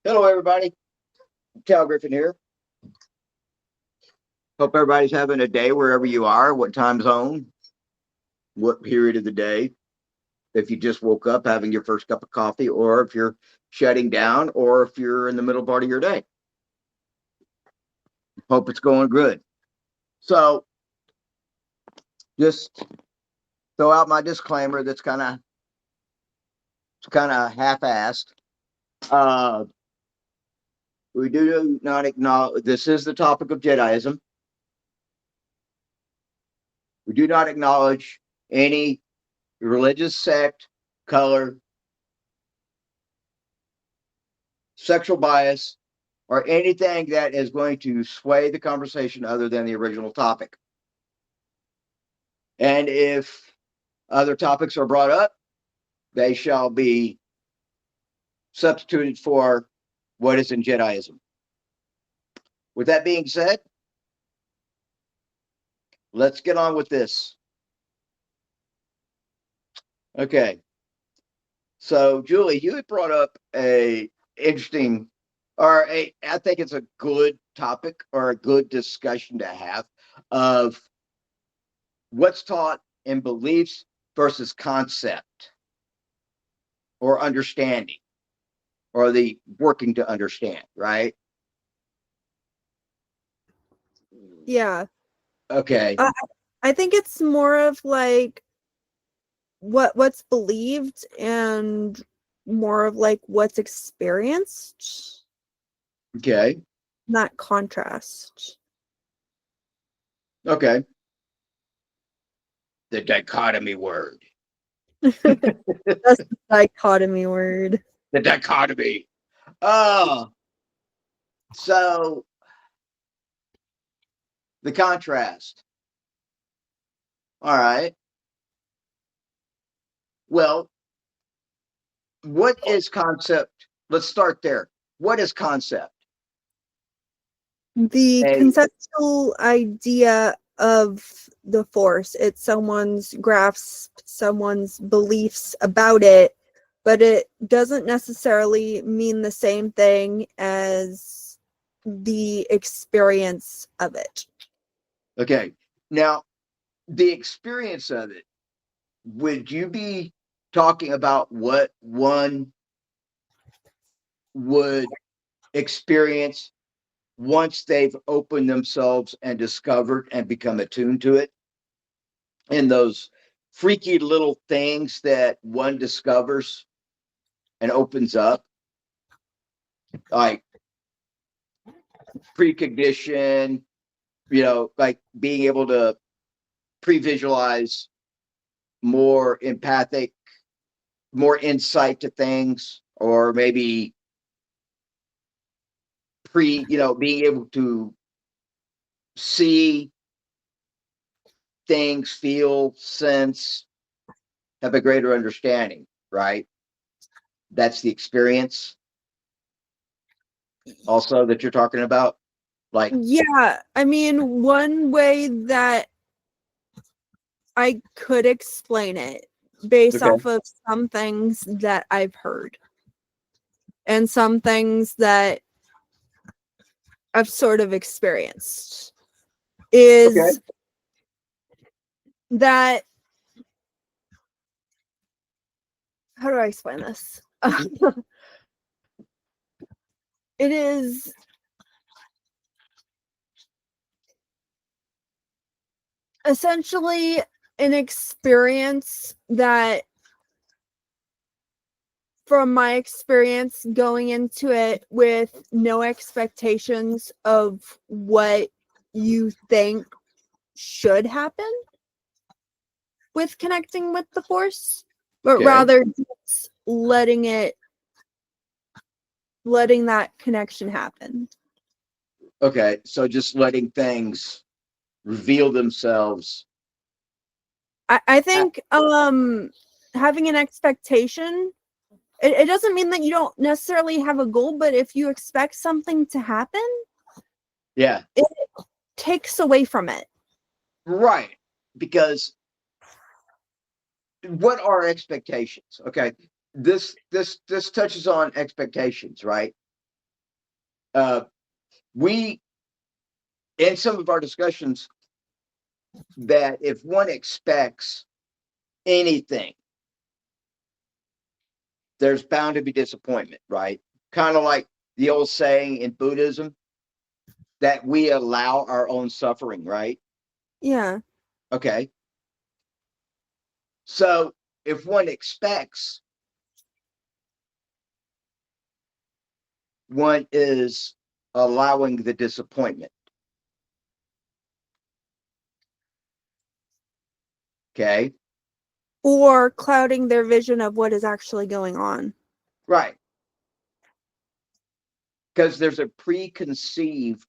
Hello, everybody. Cal Griffin here. Hope everybody's having a day wherever you are, what time zone, what period of the day. If you just woke up having your first cup of coffee, or if you're shutting down, or if you're in the middle part of your day. Hope it's going good. So, just throw out my disclaimer that's kind of half-assed. Uh, we do not acknowledge this is the topic of Jediism. We do not acknowledge any religious sect, color, sexual bias, or anything that is going to sway the conversation other than the original topic. And if other topics are brought up, they shall be substituted for what is in Jediism. With that being said, let's get on with this. Okay. So, Julie, you had brought up I think it's a good topic or a good discussion to have of what's taught in beliefs versus concept or understanding or the working to understand, right? Yeah. Okay. I think it's more of like what's believed and more of like what's experienced, Okay. not contrast. Okay. The dichotomy word. That's the dichotomy word. The dichotomy. Oh, so the contrast. All right. Well, what is concept? Let's start there. What is concept? The A conceptual idea of the force. It's someone's grasp, someone's beliefs about it, but it doesn't necessarily mean the same thing as the experience of it. okay. Now, the experience of it, would you be talking about what one would experience once they've opened themselves and discovered and become attuned to it? And those freaky little things that one discovers and opens up, like precognition, like being able to pre-visualize, more empathic, more insight to things, or maybe being able to see things, feel, sense, have a greater understanding, right? That's the experience also that you're talking about. Like, Yeah, I mean, one way that I could explain it based okay, off of some things that I've heard and some things that I've sort of experienced okay, is that, how do I explain this? It is essentially an experience that, from my experience going into it with no expectations of what you think should happen with connecting with the force, but okay, rather just letting that connection happen. okay. So just letting things reveal themselves. I think having an expectation, it doesn't mean that you don't necessarily have a goal, but if you expect something to happen, Yeah, it takes away from it. right. Because what are expectations? Okay, this touches on expectations, right? we, in some of our discussions, that if one expects anything, there's bound to be disappointment, right? Kind of like the old saying in Buddhism that we allow our own suffering, right? Yeah. Okay. So if one expects, one is allowing the disappointment. Okay. Or clouding their vision of what is actually going on. Right. Because there's a preconceived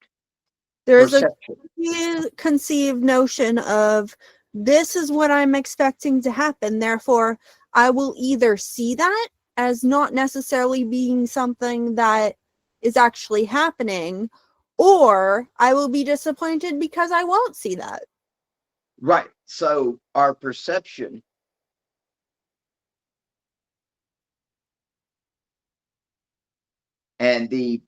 There's a perception. conceived notion of this is what I'm expecting to happen. Therefore, I will either see that as not necessarily being something that is actually happening, or I will be disappointed because I won't see that. Right. So our perception and the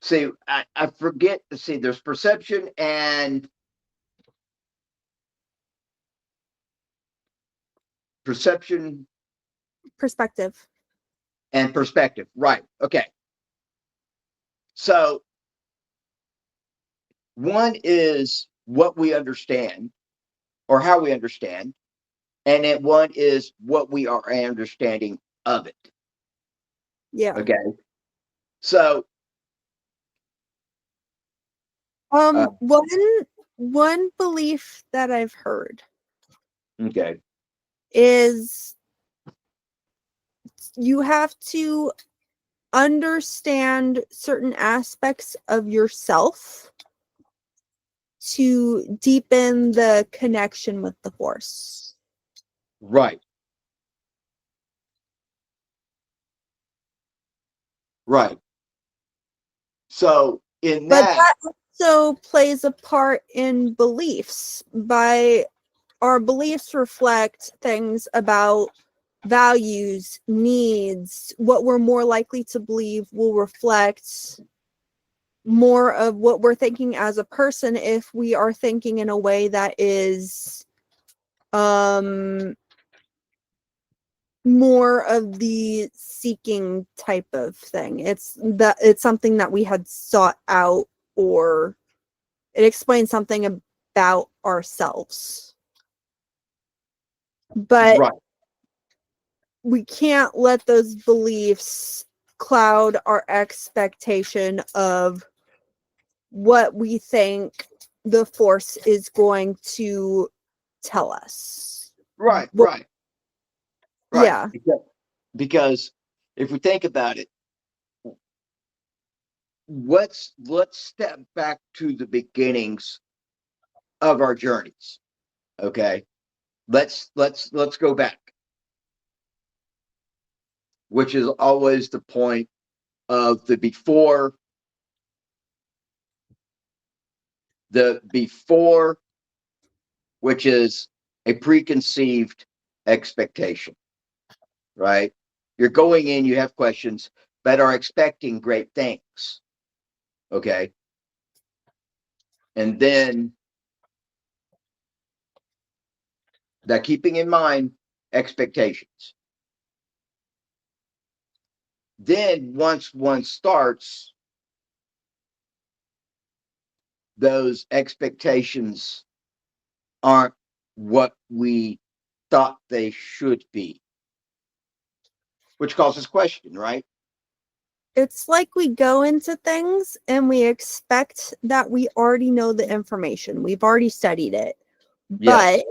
see, I forget to see there's perception and perception Perspective. and perspective. Right. Okay. So one is what we understand or how we understand, and then one is what we are understanding of it. Yeah. Okay. So one belief that I've heard okay. is you have to understand certain aspects of yourself to deepen the connection with the Force. Right. Right. So in But that, that also plays a part in beliefs. By our beliefs reflect things about values, needs, what we're more likely to believe will reflect more of what we're thinking as a person if we are thinking in a way that is more of the seeking type of thing. It's something that we had sought out, or it explains something about ourselves. But right. we can't let those beliefs cloud our expectation of what we think the Force is going to tell us. Right. Well, Right. Right. yeah. Because if we think about it, let's step back to the beginnings of our journeys. Okay. Let's go back, which is always the point of the before, which is a preconceived expectation, right? You're going in, you have questions, but are expecting great things. Okay. And then that, keeping in mind expectations. Then once one starts, those expectations aren't what we thought they should be, which causes question, right? It's like we go into things and we expect that we already know the information. We've already studied it. Yes. But,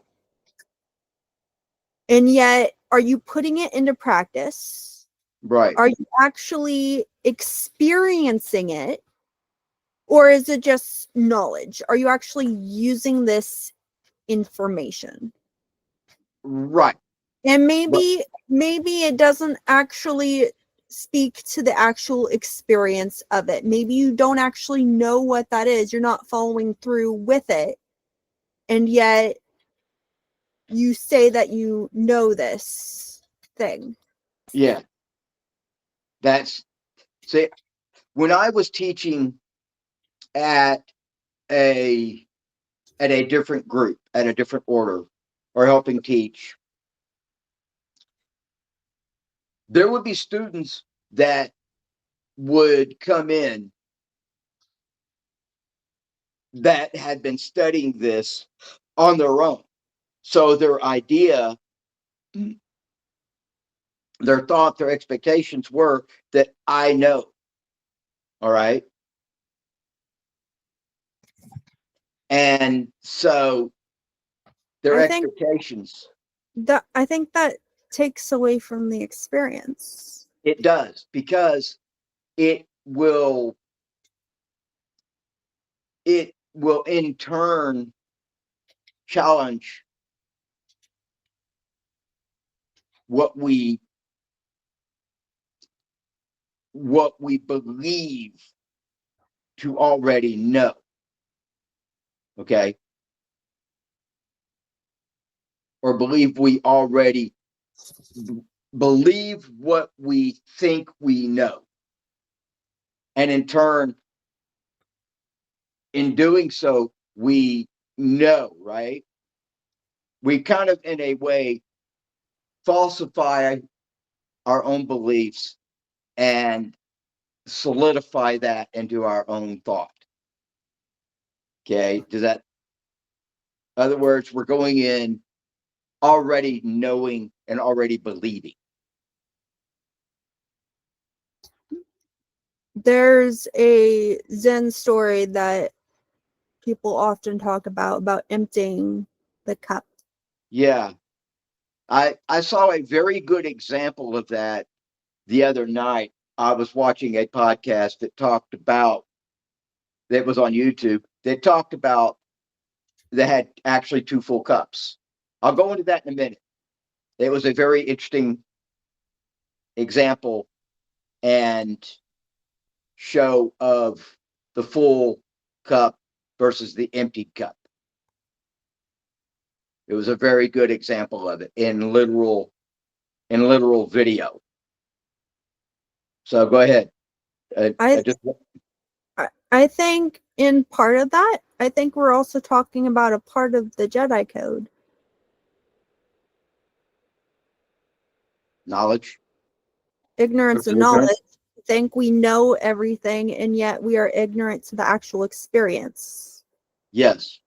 and yet, are you putting it into practice? Right. Are you actually experiencing it? Or is it just knowledge? Are you actually using this information? Right. And But maybe it doesn't actually speak to the actual experience of it. Maybe you don't actually know what that is. You're not following through with it. And yet you say that you know this thing. yeah, that's see, when I was teaching at a different group, at a different order, or helping teach, there would be students that would come in that had been studying this on their own. So their idea, their thought, their expectations were that I know. All right. And so their I think expectations, that takes away from the experience. it does, because it will in turn challenge what we believe to already know. Okay. Or believe we already believe what we think we know. And in turn, in doing so, we know, right? We kind of, in a way, falsify our own beliefs and solidify that into our own thought. Okay. Does that, in other words, we're going in already knowing and already believing. There's a Zen story that people often talk about emptying the cup. Yeah. I saw a very good example of that the other night. I was watching a podcast that talked about, that was on YouTube, that talked about, that had actually two full cups. I'll go into that in a minute. It was a very interesting example and show of the full cup versus the emptied cup. It was a very good example of it in literal video. So go ahead. I think in part of that, I think we're also talking about a part of the Jedi Code. Knowledge. Ignorance and knowledge. I think we know everything, and yet we are ignorant to the actual experience. Yes.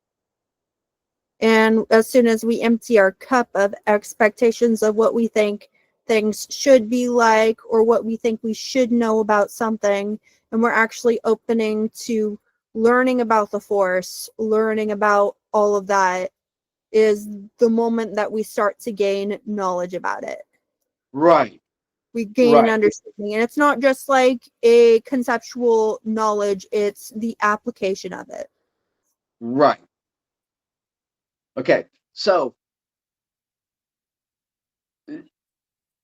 And as soon as we empty our cup of expectations of what we think things should be like, or what we think we should know about something, and we're actually opening to learning about the Force, learning about all of that, is the moment that we start to gain knowledge about it. Right. We gain an understanding. And it's not just like a conceptual knowledge, it's the application of it. Right. Okay. So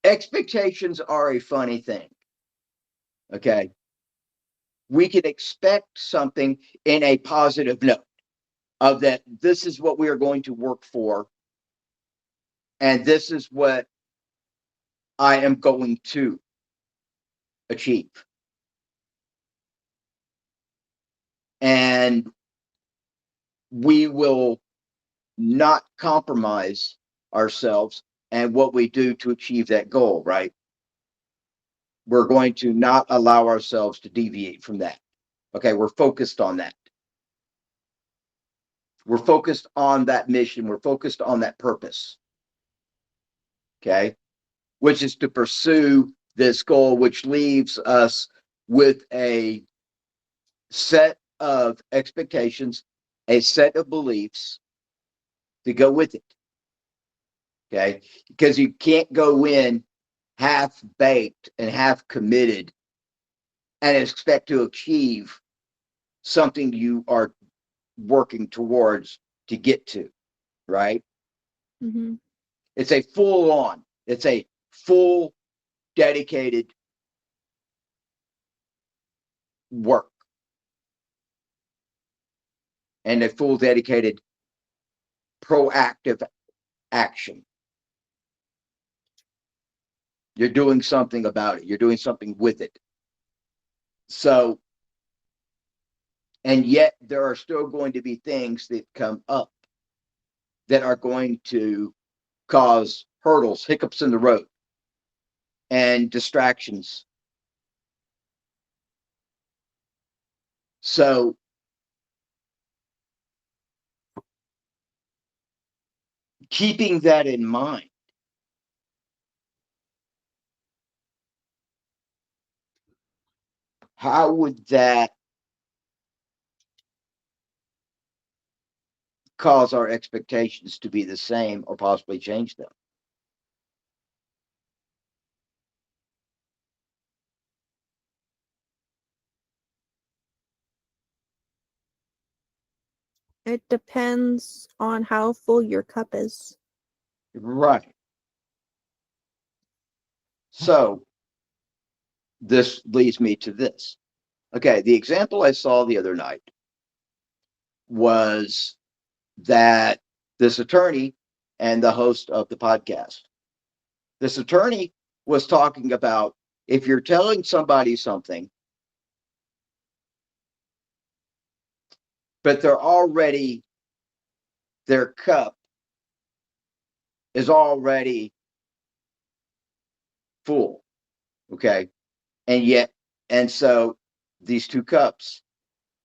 expectations are a funny thing. Okay. We can expect something in a positive note of that, this is what we are going to work for, and this is what I am going to achieve. And we will not compromise ourselves and what we do to achieve that goal, right? We're going to not allow ourselves to deviate from that. Okay, we're focused on that. We're focused on that mission. We're focused on that purpose. Okay, which is to pursue this goal, which leaves us with a set of expectations, a set of beliefs to go with it. Okay, because you can't go in half baked and half committed and expect to achieve something you are working towards to get to, right? Mm-hmm. It's a full dedicated work and a full dedicated proactive action. You're doing something about it. You're doing something with it. So, and yet there are still going to be things that come up that are going to cause hurdles, hiccups in the road, and distractions. So, keeping that in mind, how would that cause our expectations to be the same or possibly change them? It depends on how full your cup is. Right. So, this leads me to this. Okay, the example I saw the other night was that this attorney and the host of the podcast, this attorney was talking about if you're telling somebody something, but their cup is already full. Okay. And so these two cups,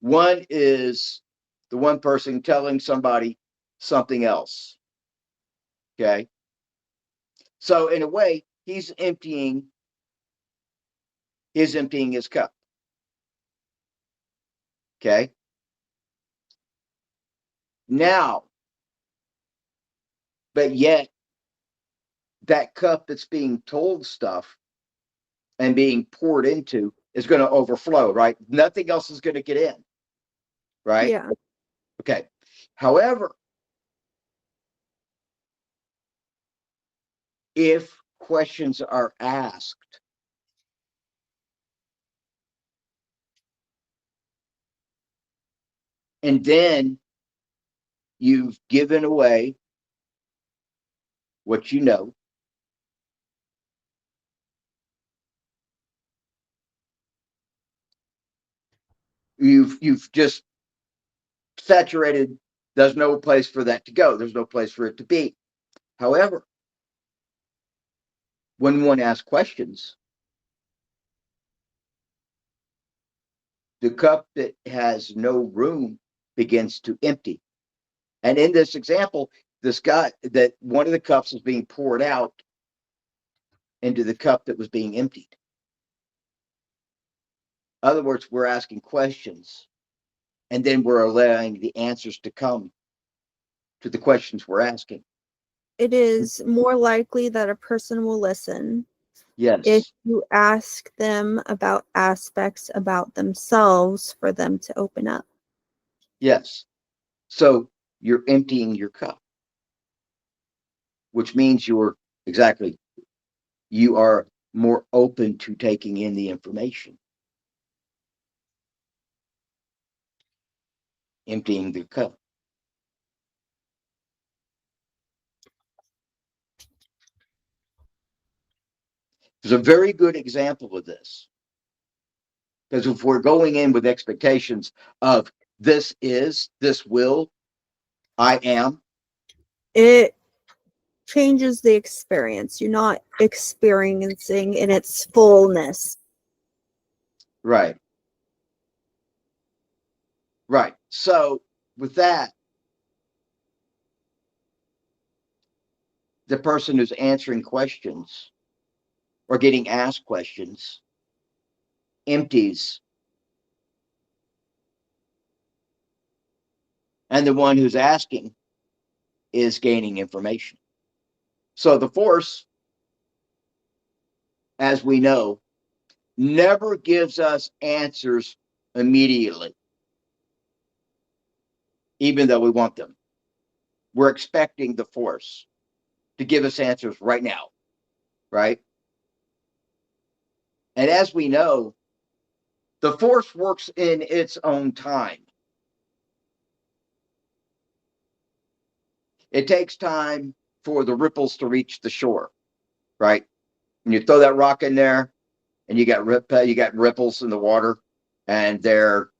one is the one person telling somebody something else. Okay. So in a way, he's emptying his cup. Okay. Now, but yet that cup that's being told stuff and being poured into is going to overflow, right? Nothing else is going to get in, right? Yeah. Okay. However, if questions are asked, and then you've given away what you know, you've just saturated. There's no place for that to go. There's no place for it to be. However, when one asks questions, the cup that has no room begins to empty. And in this example, this guy, that one of the cups was being poured out into the cup that was being emptied. In other words, we're asking questions and then we're allowing the answers to come to the questions we're asking. It is more likely that a person will listen if Yes. you ask them about aspects about themselves for them to open up. Yes. So you're emptying your cup, which means you are more open to taking in the information. Emptying the cup. There's a very good example of this. Because if we're going in with expectations of this will, I am. It changes the experience. You're not experiencing in its fullness. Right. Right. So with that, the person who's answering questions or getting asked questions empties. And the one who's asking is gaining information. So the force, as we know, never gives us answers immediately, even though we want them. We're expecting the force to give us answers right now, right? And as we know, the force works in its own time. It takes time for the ripples to reach the shore, right? When you throw that rock in there and you got ripples in the water, and they're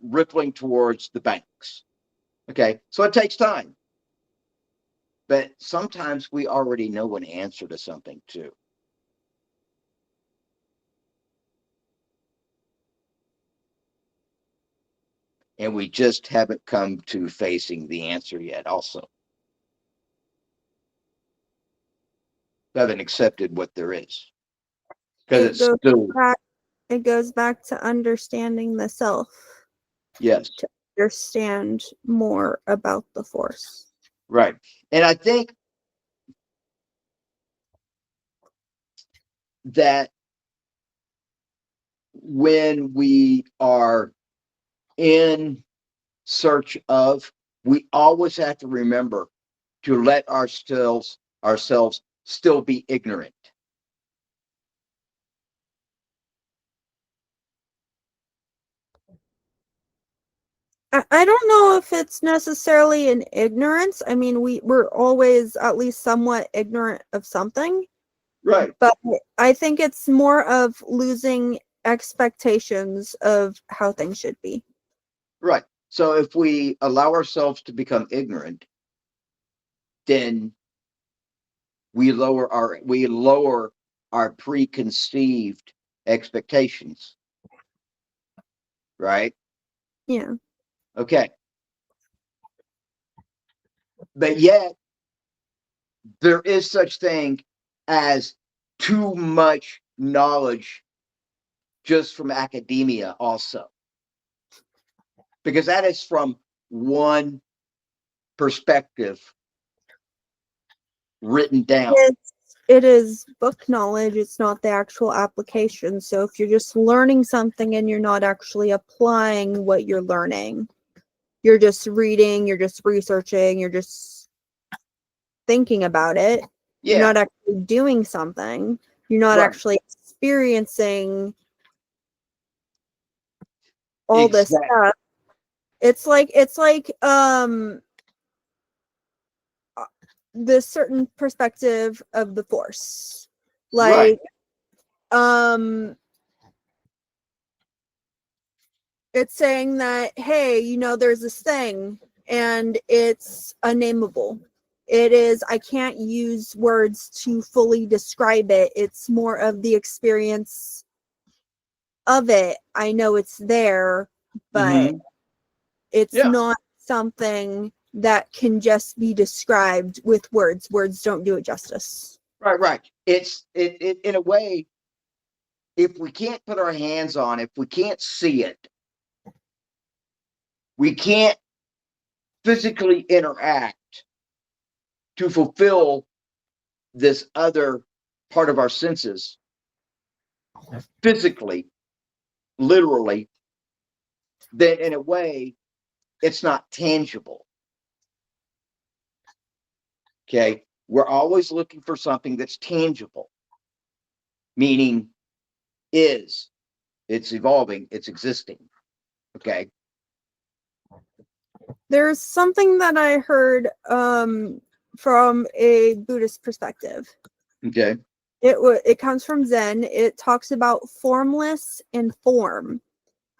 rippling towards the banks. Okay, so it takes time, but sometimes we already know an answer to something too. And we just haven't come to facing the answer yet, also. We haven't accepted what there is. Because it's still. It goes back to understanding the self. Yes. To understand more about the Force. Right. And I think that when we are in search of, we always have to remember to let ourselves still be ignorant. I don't know if it's necessarily an ignorance. I mean, we're always at least somewhat ignorant of something. Right. But I think it's more of losing expectations of how things should be. Right. So if we allow ourselves to become ignorant, then we lower our preconceived expectations. Right? Yeah. Okay. But yet there is such thing as too much knowledge just from academia also, because that is from one perspective written down. It is book knowledge. It's not the actual application. So if you're just learning something and you're not actually applying what you're learning, you're just reading, you're just researching, you're just thinking about it. Yeah. You're not actually doing something. You're not actually experiencing all this stuff. It's like this certain perspective of the Force. Like it's saying that, hey, you know, there's this thing and it's unnameable. It is, I can't use words to fully describe it. It's more of the experience of it. I know it's there, but it's not something that can just be described with words. Words don't do it justice. Right. It's in a way, if we can't put our hands on, if we can't see it, we can't physically interact to fulfill this other part of our senses physically, literally, then in a way, it's not tangible. Okay. We're always looking for something that's tangible, meaning it's evolving, it's existing. Okay. There's something that I heard from a Buddhist perspective. Okay. It comes from Zen. It talks about formless and form,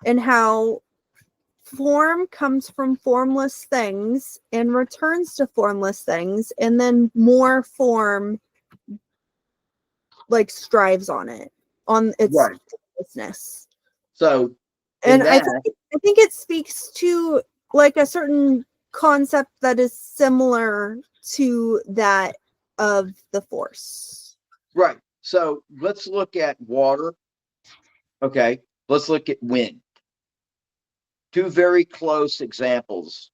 and how form comes from formless things and returns to formless things, and then more form like strives on it, on its formlessness. So, and I think it speaks to like a certain concept that is similar to that of the Force. Right. So let's look at water. Okay. Let's look at wind. Two very close examples.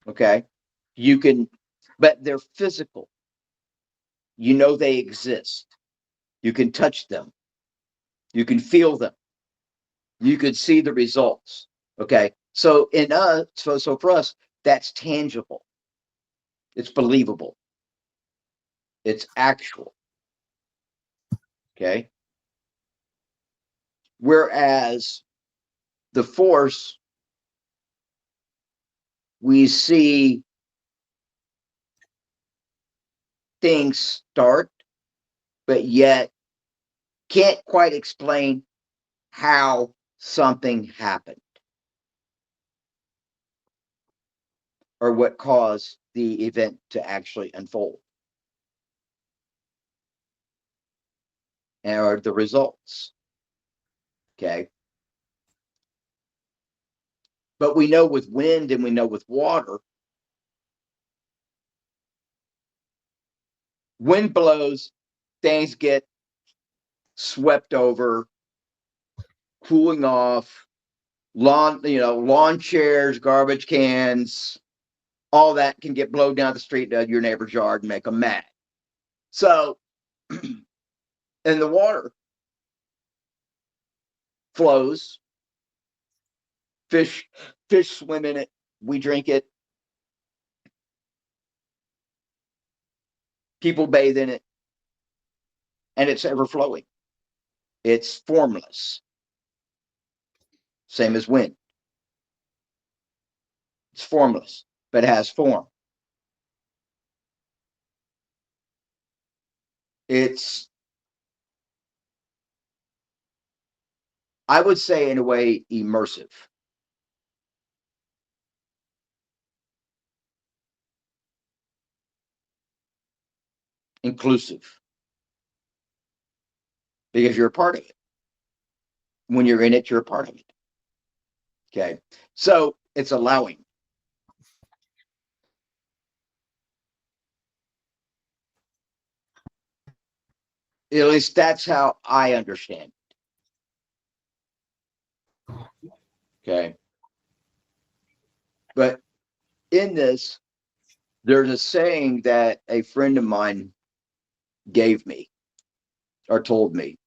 Okay. But they're physical. You know they exist. You can touch them. You can feel them. You can see the results. Okay. So so for us, that's tangible. It's believable. It's actual. Okay. Whereas the Force, we see things start, but yet can't quite explain how something happened or what caused the event to actually unfold or the results. Okay. But we know with wind and we know with water, wind blows, things get swept over, cooling off, lawn chairs, garbage cans, all that can get blown down the street to your neighbor's yard and make them mad. So, and the water flows, fish swim in it, we drink it, people bathe in it, and it's ever flowing. It's formless. Same as wind. It's formless, but it has form. It's, I would say, in a way, immersive. Inclusive. Because you're a part of it. When you're in it, you're a part of it. Okay. So it's allowing. At least that's how I understand it. Okay. But in this, there's a saying that a friend of mine gave me or told me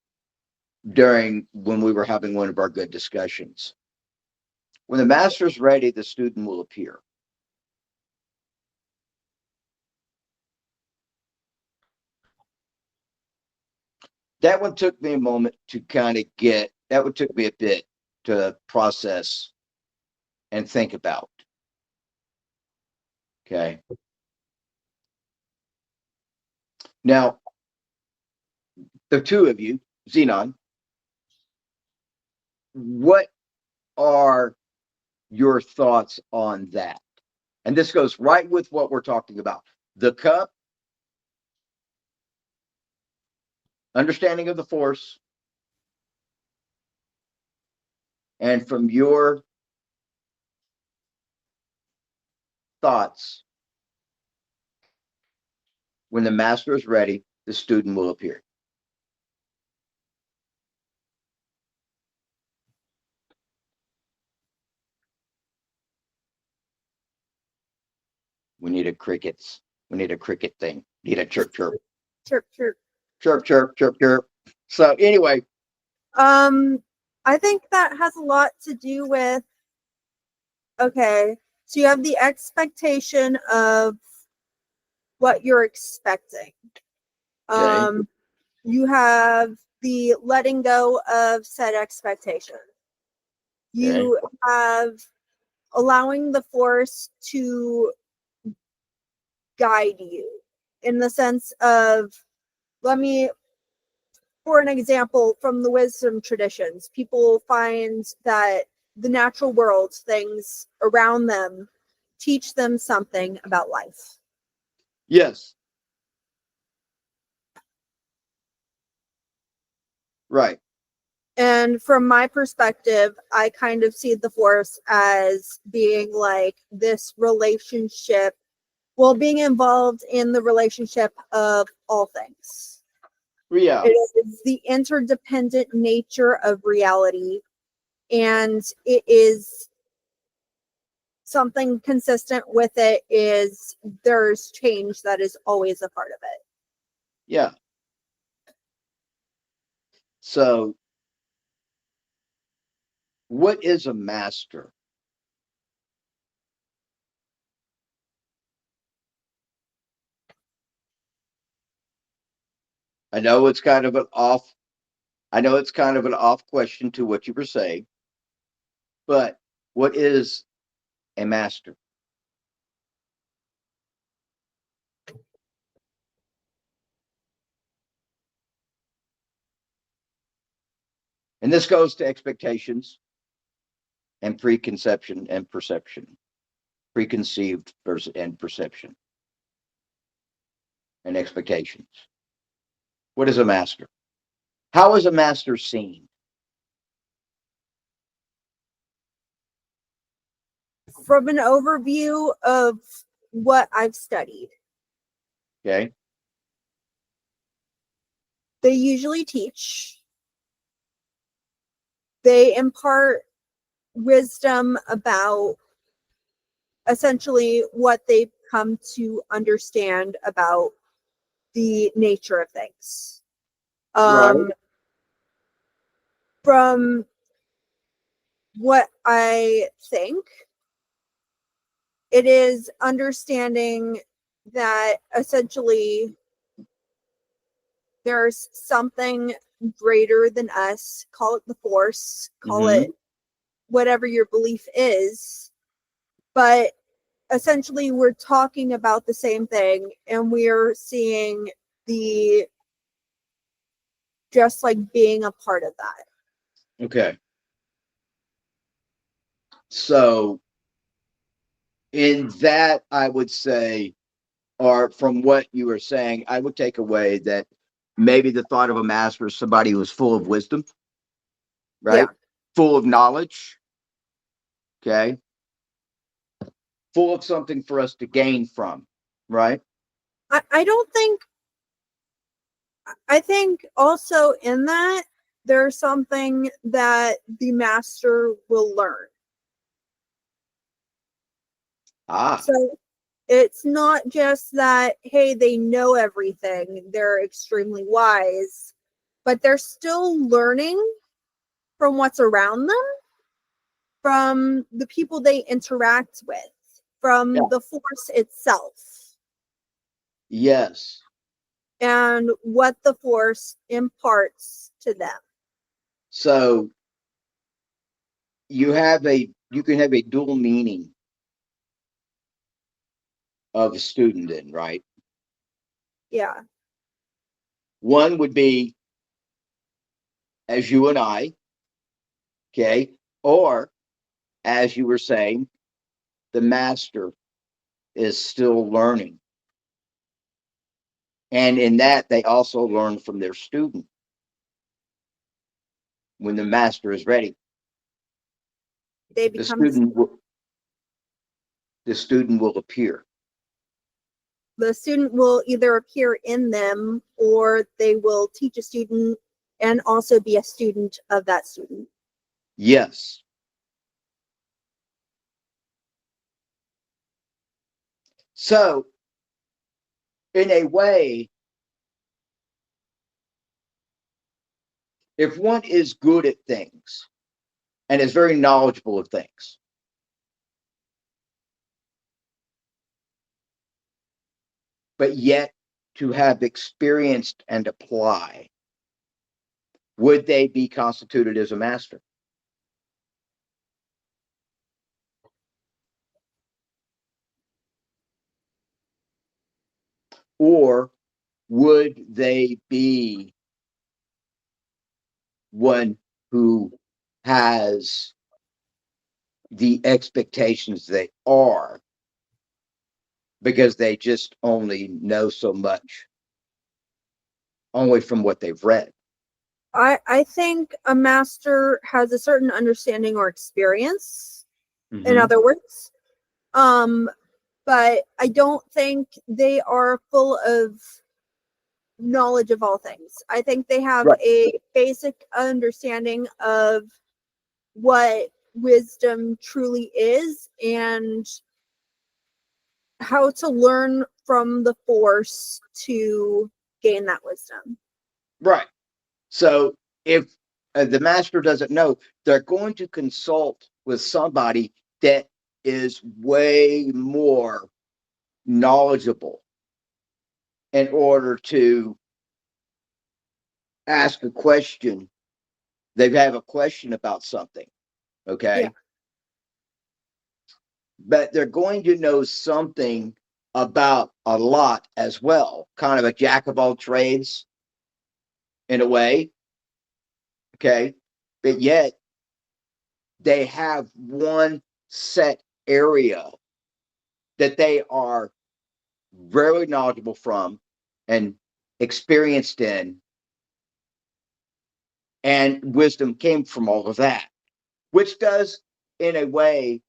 during when we were having one of our good discussions. When the master's ready, the student will appear. That one took me a moment to kind of get, that one took me a bit to process and think about. Okay. Now, the two of you, Xenon, what are your thoughts on that? And this goes right with what we're talking about. The cup, understanding of the force, and from your thoughts, when the master is ready, the student will appear. We need a crickets. We need a cricket thing. Need a chirp, chirp. Chirp, chirp. Chirp, chirp, chirp, chirp. So anyway. I think that has a lot to do with, okay, so you have the expectation of what you're expecting. Okay. You have the letting go of said expectation. You have allowing the force to guide you in the sense of, for an example from the wisdom traditions, people find that the natural world, things around them, teach them something about life. Yes. Right. And from my perspective, I kind of see the force as being like this relationship, well, being involved in the relationship of all things. Yeah. It is the interdependent nature of reality, and it is something consistent with it is there's change that is always a part of it. Yeah. So what is a master? I know it's kind of an off question to what you were saying, but what is a master? And this goes to expectations and preconception and perception, preconceived versus and perception and expectations. What is a master? How is a master seen? From an overview of what I've studied, Okay. they usually teach, they impart wisdom about essentially what they've come to understand about the nature of things. Right. From what I think, it is understanding that essentially there's something greater than us, call it the force, call it whatever your belief is, but essentially we're talking about the same thing and we're seeing the just like being a part of that. Okay. So in that, I would say, or from what you were saying, I would take away that maybe the thought of a master is somebody who is full of wisdom, right? Yeah. Full of knowledge, okay? Full of something for us to gain from, right? I don't think, I think also in that there's something that the master will learn. Ah, So it's not just that, hey, they know everything, they're extremely wise, but they're still learning from what's around them, from the people they interact with, yeah. from the force itself, Yes. and what the force imparts to them. So you can have a dual meaning of a student then, right? Yeah. One would be as you and I, okay, or as you were saying, the master is still learning. And in that, they also learn from their student when the master is ready. They The become student will, the student will appear. the student will either appear in them or they will teach a student and also be a student of that student. Yes. So, in a way, if one is good at things and is very knowledgeable of things, but yet to have experienced and apply, would they be constituted as a master? Or would they be one who has the expectations they are because they just only know so much, only from what they've read? I think a master has a certain understanding or experience, in other words. But I don't think they are full of knowledge of all things. I think they have Right. a basic understanding of what wisdom truly is and how to learn from the force to gain that wisdom. Right. So if the master doesn't know, they're going to consult with somebody that is way more knowledgeable in order to ask a question. They have a question about something, okay? Yeah. But they're going to know something about a lot as well, kind of a jack of all trades in a way, okay? but yet they have one set area that they are very knowledgeable from and experienced in, and wisdom came from all of that, which does, in a way,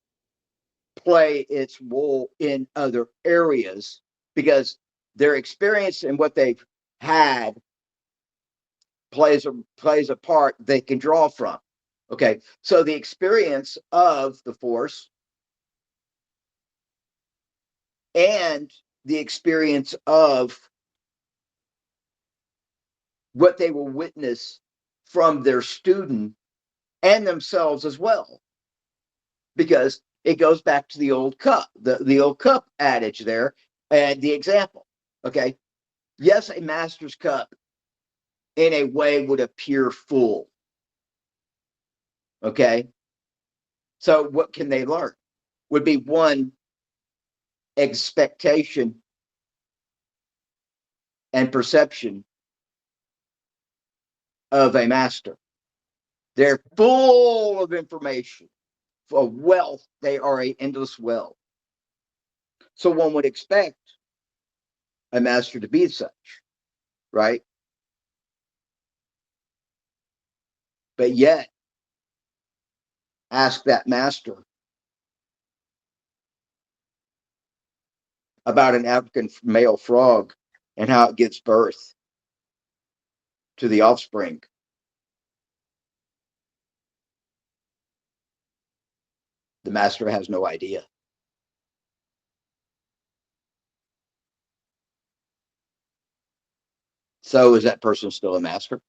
play its role in other areas because their experience and what they've had plays a part they can draw from. Okay, so the experience of the Force and the experience of what they will witness from their student and themselves as well, because it goes back to the old cup, the old cup adage there, and the example. Okay, yes, a master's cup in a way would appear full. Okay, so what can they learn? Would be one, expectation and perception of a master. They're full of information, of wealth. They are an endless well. So one would expect a master to be such, right? But yet, ask that master about an African male frog and how it gives birth to the offspring. The master has no idea. So is that person still a master?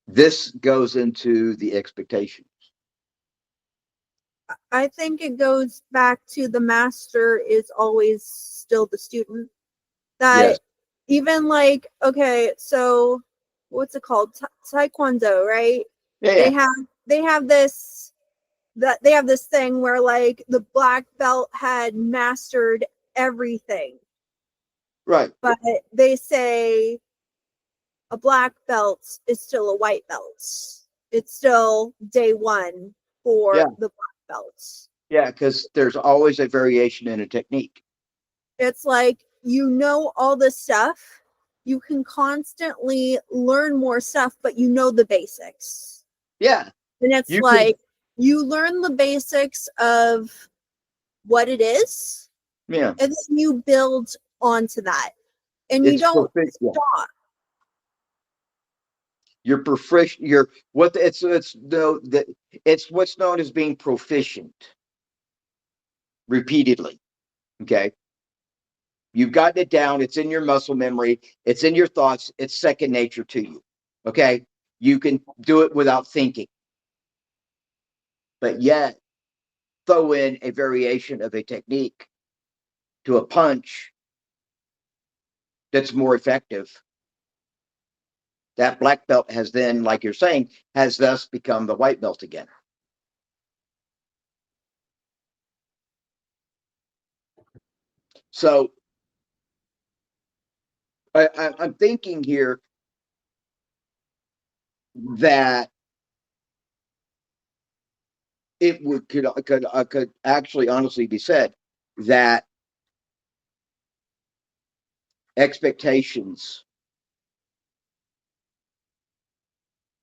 This goes into the expectation. I think it goes back to the master is always still the student. That Yes. even like, okay, so what's it called? Taekwondo, right? Yeah, They yeah. have this thing where like the black belt had mastered everything, Right. but they say a black belt is still a white belt. It's still day one for Yeah. the black belts. Yeah, because there's always a variation in a technique. It's like, you know, all this stuff, you can constantly learn more stuff, but you know the basics. Yeah. And it's You like, you learn the basics of what it is, yeah. and then you build onto that. And you It's don't perfect. Yeah. stop. You're proficient. You're what it's no that it's what's known as being proficient repeatedly. Okay. You've gotten it down. It's in your muscle memory. It's in your thoughts. It's second nature to you. Okay. You can do it without thinking. But yet, throw in a variation of a technique to a punch that's more effective. That black belt has then, like you're saying, has thus become the white belt again. So I'm thinking here that it could actually honestly be said that expectations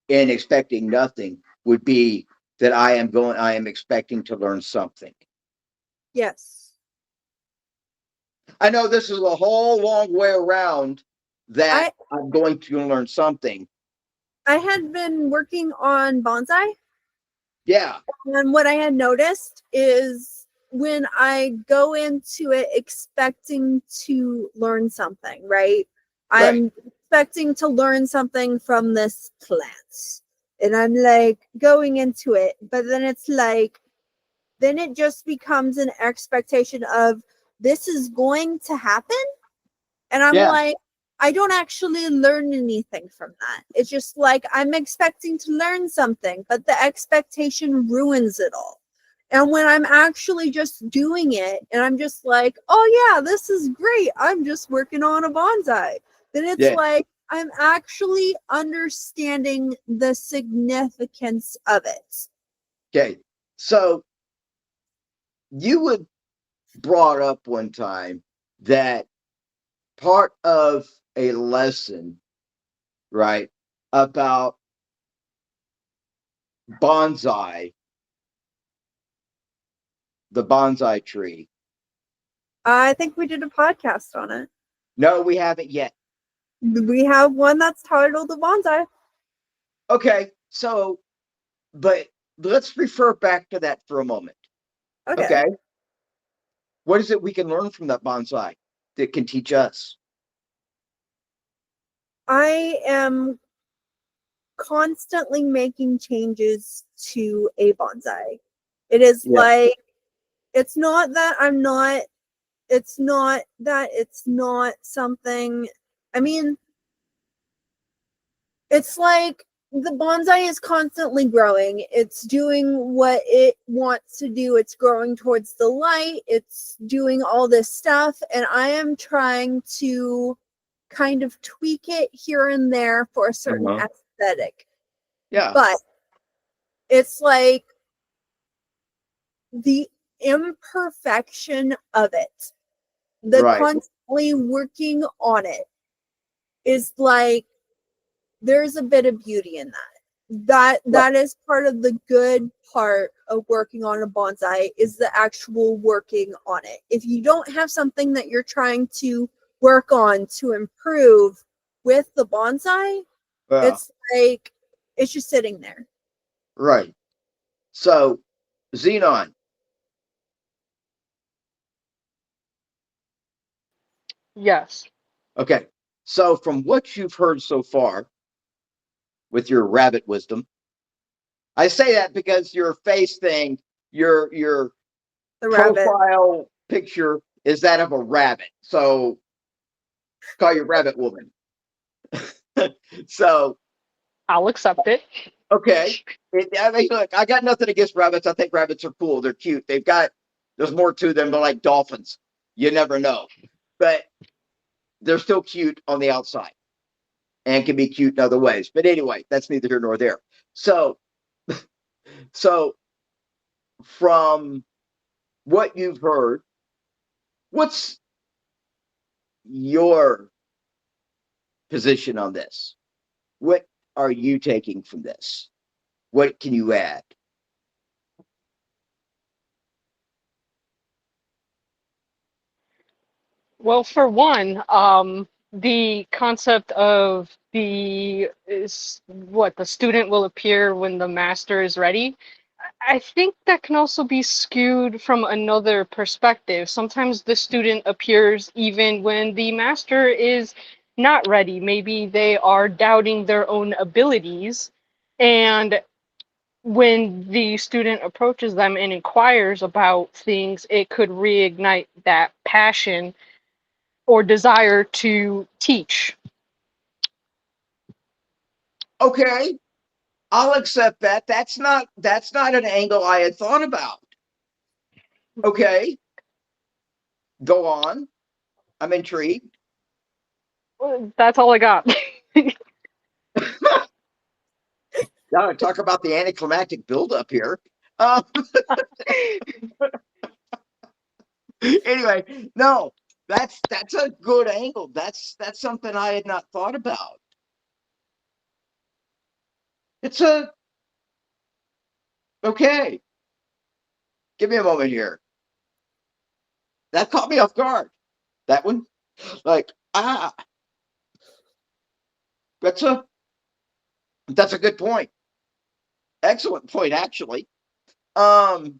and expecting nothing would be that I am expecting to learn something. Yes. I know this is a whole long way around that I'm going to learn something. I had been working on bonsai. Yeah. And what I had noticed is when I go into it expecting to learn something, right? I'm expecting to learn something from this plant. And I'm like going into it, but then it's like, then it just becomes an expectation of this is going to happen. And I'm Yeah. like, I don't actually learn anything from that. It's just like I'm expecting to learn something, but the expectation ruins it all. And when I'm actually just doing it and I'm just like, oh yeah, this is great, I'm just working on a bonsai, then it's Yeah. like I'm actually understanding the significance of it. Okay. So you had brought up one time that part of a lesson, right, about bonsai, the bonsai tree. I think we did a podcast on it. No, we haven't yet. We have one that's titled The Bonsai. Okay. So, but let's refer back to that for a moment. Okay. Okay. What is it we can learn from that bonsai that can teach us? I am constantly making changes to a bonsai. It is Yeah. like, it's not that I'm not, it's not that it's not something, I mean, it's like the bonsai is constantly growing. It's doing what it wants to do. It's growing towards the light. It's doing all this stuff. And I am trying to kind of tweak it here and there for a certain Uh-huh. aesthetic. Yeah. But it's like the imperfection of it, the Right. constantly working on it is like, there's a bit of beauty in that is part of the good part of working on a bonsai, is the actual working on it. If you don't have something that you're trying to work on to improve with the bonsai, Well, it's like it's just sitting there. right. So, Xenon. Yes. Okay. So, from what you've heard so far with your rabbit wisdom, I say that because your face thing, your The rabbit. profile picture is that of a rabbit. So, call you Rabbit Woman. So, I'll accept it. okay. I mean, look, I got nothing against rabbits. I think rabbits are cool. They're cute. There's more to them. They're like dolphins. You never know. But they're still cute on the outside and can be cute in other ways. But anyway, that's neither here nor there. So, so from what you've heard, what's your position on this? What are you taking from this? What can you add? Well, for one, the concept of the student will appear when the master is ready. I think that can also be skewed from another perspective. Sometimes the student appears even when the master is not ready. Maybe they are doubting their own abilities, and when the student approaches them and inquires about things, it could reignite that passion or desire to teach. Okay, I'll accept that. That's not an angle I had thought about. Okay, go on. I'm intrigued. That's all I got. Now talk about the anticlimactic buildup here. Um, anyway, no, that's a good angle. That's something I had not thought about. It's a okay. Give me a moment here. That caught me off guard. That one, like that's a that's a good point. Excellent point, actually. Um, You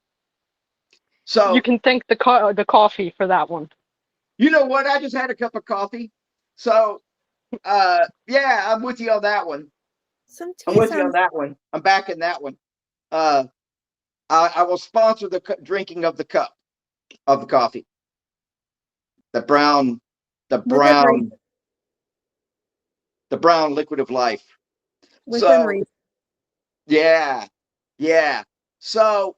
so can thank the coffee for that one. you know what? I just had a cup of coffee. So yeah, I'm with you on that one. Some I'm tea with you on sounds. that one. I'm back in that one. Uh, I will sponsor the drinking of the cup of the coffee. The brown, the Within reason. brown, the brown liquid of life. Within So reason. yeah, yeah. So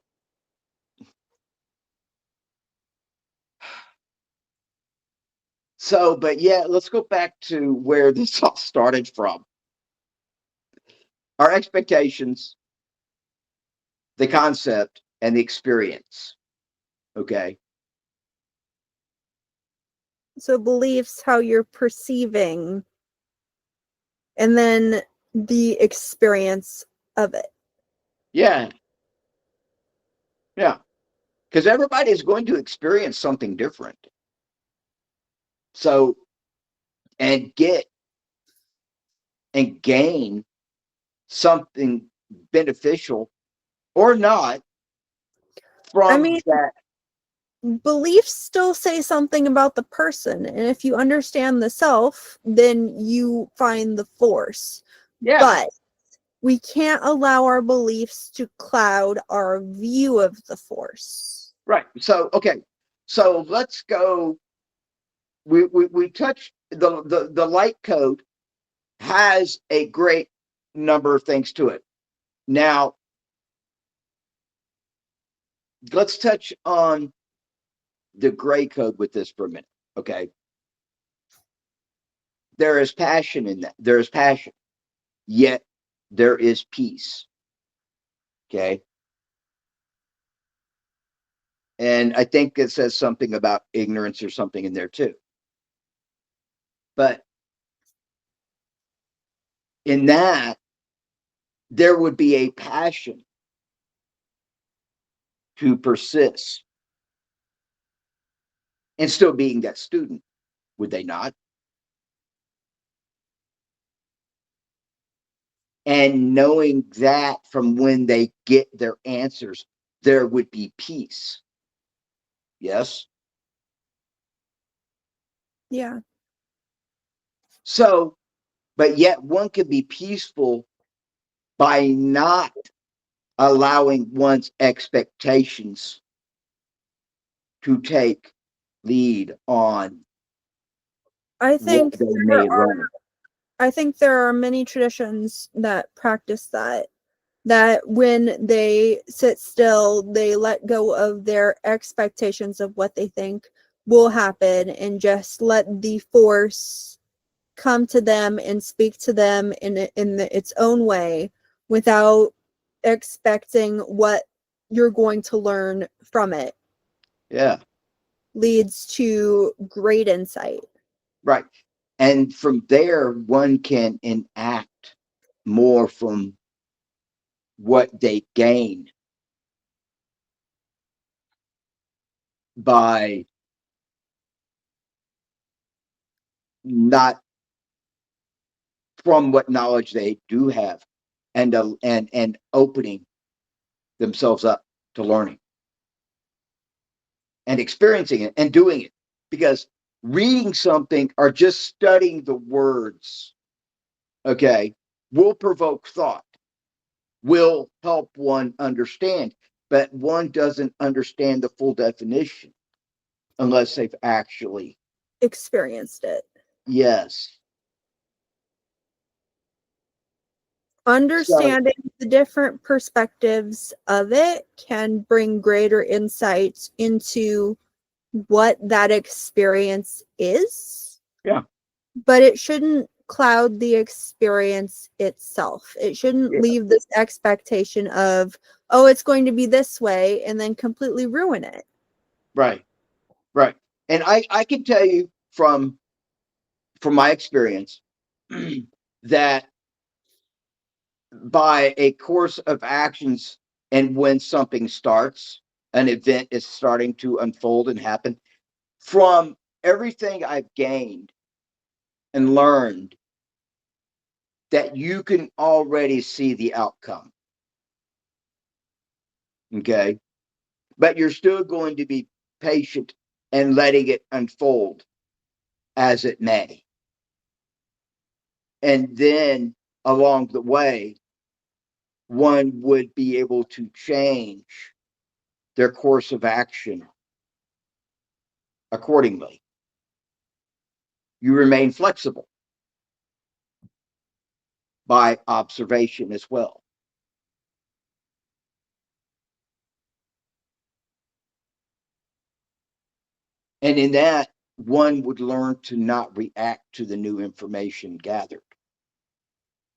So, but yeah, let's go back to where this all started from. Our expectations, the concept, and the experience. Okay. So beliefs, how you're perceiving, and then the experience of it. Yeah. Yeah. Because everybody is going to experience something different. So, and get and gain something beneficial or not I from mean, that. beliefs still say something about the person. And if you understand the self, then you find the force. Yeah. But we can't allow our beliefs to cloud our view of the force. Right. So, okay. So let's go. We touched the light code has a great number of things to it. Now, let's touch on the gray code with this for a minute. Okay. There is passion in that. There is passion, yet there is peace. Okay. And I think it says something about ignorance or something in there too. But in that, there would be a passion to persist and still being that student, would they not? And knowing that from when they get their answers, there would be peace. Yes. Yeah. So, but yet one could be peaceful by not allowing one's expectations to take lead on I what think they may learn. I think there are many traditions that practice that when they sit still, they let go of their expectations of what they think will happen and just let the force come to them and speak to them its own way without expecting what you're going to learn from it Yeah, leads to great insight. right. And from there, one can enact more from what they gain by not from what knowledge they do have and opening themselves up to learning and experiencing it and doing it, because reading something or just studying the words, okay, will provoke thought, will help one understand, but one doesn't understand the full definition unless they've actually, Experienced it. yes. So Understanding the different perspectives of it can bring greater insights into what that experience is, yeah, but it shouldn't cloud the experience itself. It shouldn't yeah, leave this expectation of, oh, it's going to be this way, and then completely ruin it. right, right. And I can tell you from my experience that by a course of actions and when something starts, an event is starting to unfold and happen, from everything I've gained and learned, that you can already see the outcome. Okay. But you're still going to be patient and letting it unfold as it may. And then along the way, one would be able to change their course of action accordingly. You remain flexible by observation as well. And in that, one would learn to not react to the new information gathered?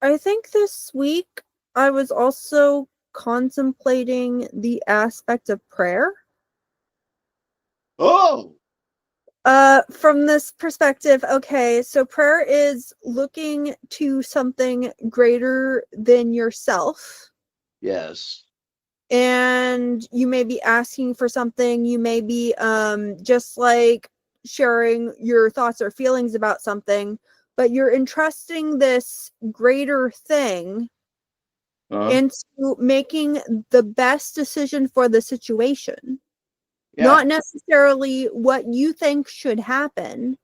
I think this week I was also contemplating the aspect of prayer. Oh, From this perspective, okay, so prayer is looking to something greater than yourself. yes. And you may be asking for something, you may be just like sharing your thoughts or feelings about something, but you're entrusting this greater thing into making the best decision for the situation. Yeah. Not necessarily what you think should happen.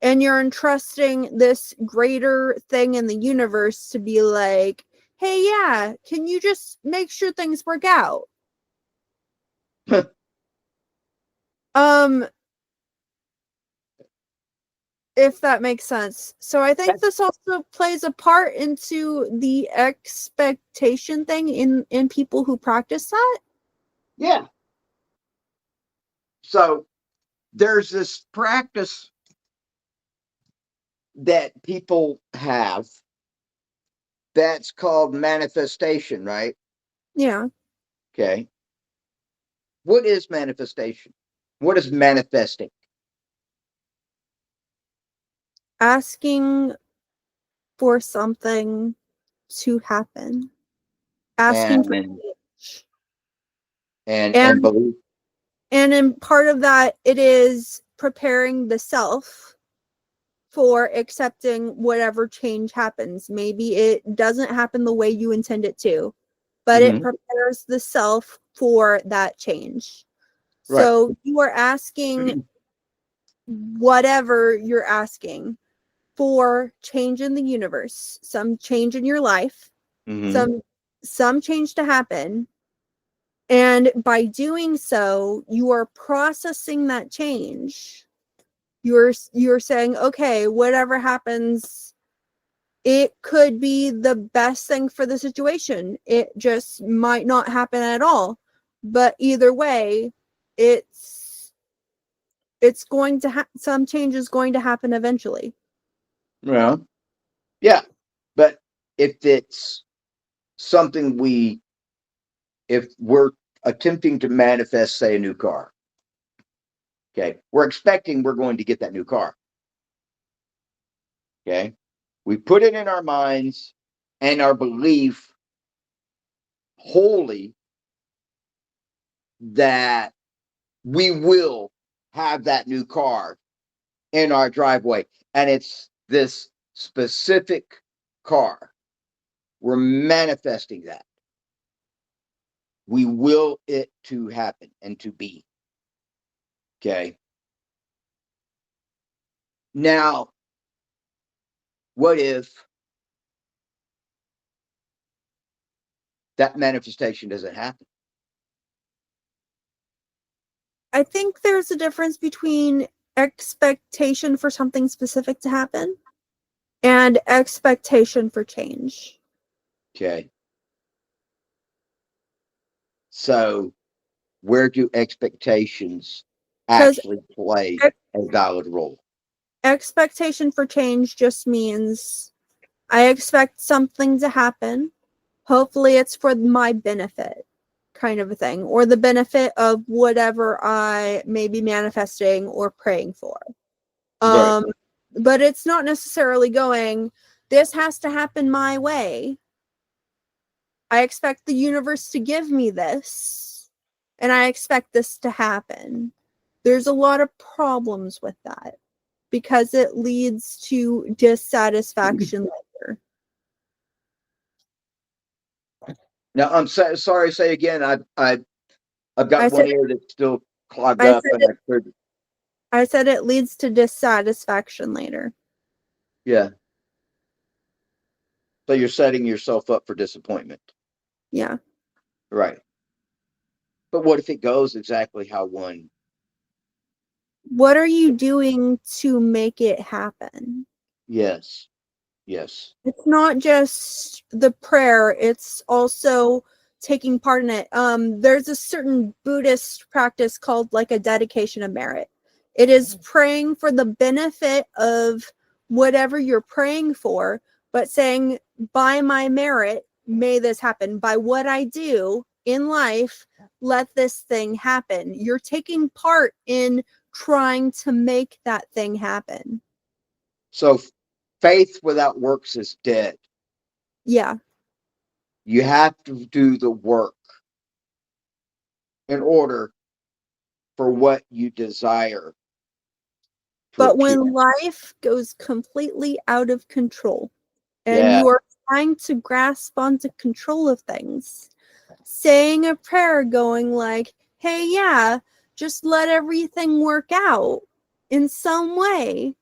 And you're entrusting this greater thing in the universe to be like, hey, yeah, can you just make sure things work out? If that makes sense. So I think this also plays a part into the expectation thing in people who practice that. Yeah. So there's this practice that people have that's called manifestation, right? Yeah. Okay. What is manifestation? What is manifesting? Asking for something to happen. Asking for And change. and belief. And in part of that, it is preparing the self for accepting whatever change happens. Maybe it doesn't happen the way you intend it to, but it prepares the self for that change. Right. So you are asking whatever you're asking for change in the universe, some change in your life, some change to happen. And by doing so, you are processing that change. You're saying, okay, whatever happens, it could be the best thing for the situation. It just might not happen at all. But either way, it's going to some change is going to happen eventually. Well, yeah. But if it's something if we're attempting to manifest, say, a new car, okay, we're expecting we're going to get that new car. Okay. We put it in our minds and our belief wholly that we will have that new car in our driveway. And it's this specific car. We're manifesting that. We will it to happen and to be. Okay. Now, what if that manifestation doesn't happen? I think there's a difference between expectation for something specific to happen and expectation for change. Okay. So, where do expectations actually play a valid role? Expectation for change just means I expect something to happen. Hopefully it's for my benefit, kind of a thing, or the benefit of whatever I may be manifesting or praying for. Right. But it's not necessarily going, this has to happen my way. I expect the universe to give me this, and I expect this to happen. There's a lot of problems with that because it leads to dissatisfaction later. Now, I'm sorry. Say again. I've got one ear that's still clogged up, and I said it leads to dissatisfaction later. Yeah. So you're setting yourself up for disappointment. Yeah. Right. But what if it goes exactly how one? What are you doing to make it happen? Yes. Yes. It's not just the prayer, it's also taking part in it. There's a certain Buddhist practice called like a dedication of merit. It is praying for the benefit of whatever you're praying for, but saying, by my merit, may this happen. By what I do in life, let this thing happen. You're taking part in trying to make that thing happen. So faith without works is dead. Yeah. You have to do the work in order for what you desire to But appear. when life goes completely out of control and Yeah. you are trying to grasp onto control of things, saying a prayer going like, hey, yeah, just let everything work out in some way,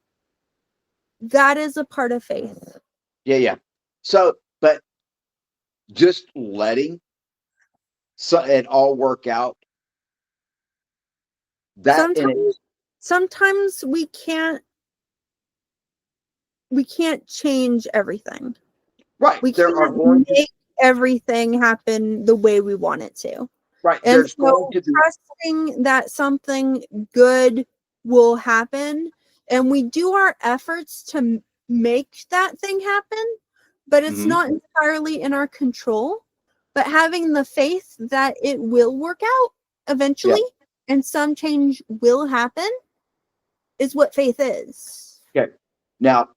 that is a part of faith. Yeah. So, but just letting it all work out, that in it, Sometimes we can't change everything. right. We There are can't going to, make everything happen the way we want it to. right. And There's going so to be, trusting that something good will happen, and we do our efforts to make that thing happen, but it's Mhm. not entirely in our control. But having the faith that it will work out eventually and some change will happen is what faith is. okay. Now,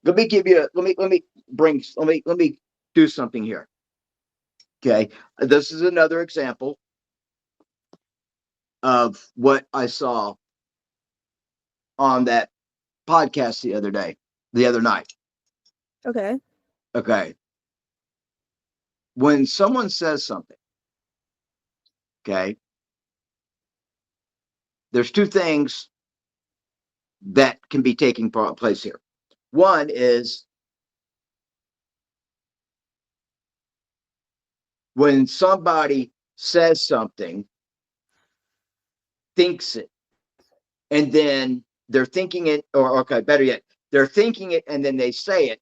let me give you, let me do something here. Okay. This is another example of what I saw on that podcast the other night. Okay. Okay. When someone says something, okay, there's two things that can be taking place here. One is when somebody says something, thinks it, and then they're thinking it, or okay, better yet, they're thinking it and then they say it,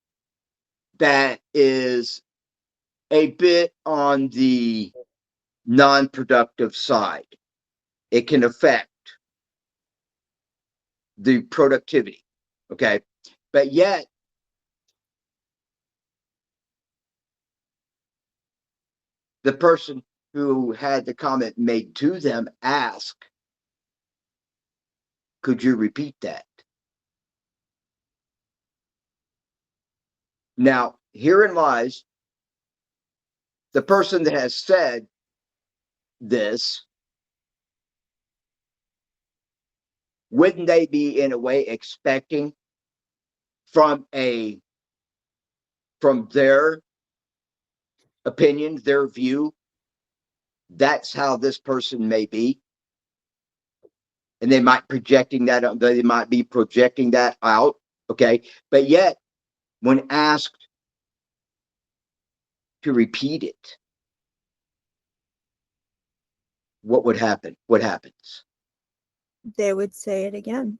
that is a bit on the non-productive side. It can affect the productivity. Okay. But yet, the person who had the comment made to them ask, could you repeat that? Now, herein lies the person that has said this. Wouldn't they be in a way expecting from their opinion, their view, that's how this person may be? And they might be projecting that out. Okay. But yet, when asked to repeat it, what would happen? What happens? They would say it again.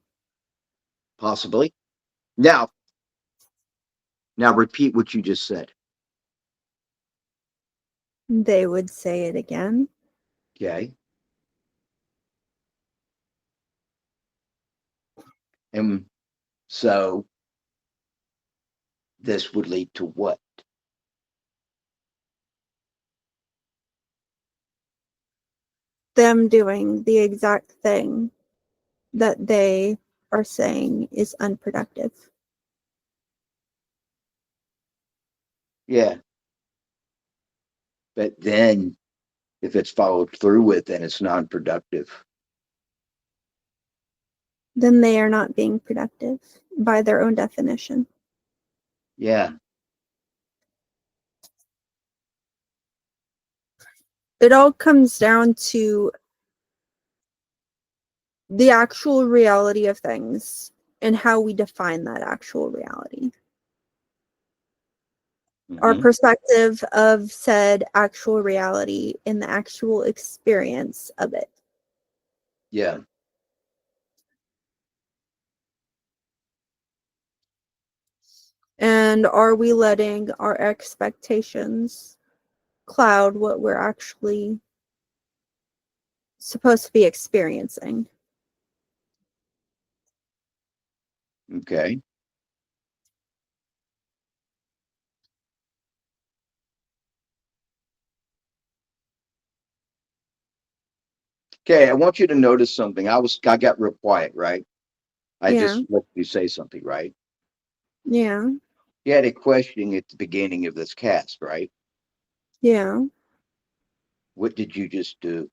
Possibly. Now repeat what you just said. They would say it again. Okay. And so this would lead to what? Them doing the exact thing that they are saying is unproductive. Yeah. But then if it's followed through with, then it's non-productive. Then they are not being productive by their own definition. Yeah. It all comes down to the actual reality of things and how we define that actual reality. Our Mhm. perspective of said actual reality and the actual experience of it. Yeah. And are we letting our expectations cloud what we're actually supposed to be experiencing? Okay. Okay, I want you to notice something. I got real quiet, right? I Yeah. just let you say something, right? Yeah. You had a questioning at the beginning of this cast, right? Yeah. What did you just do?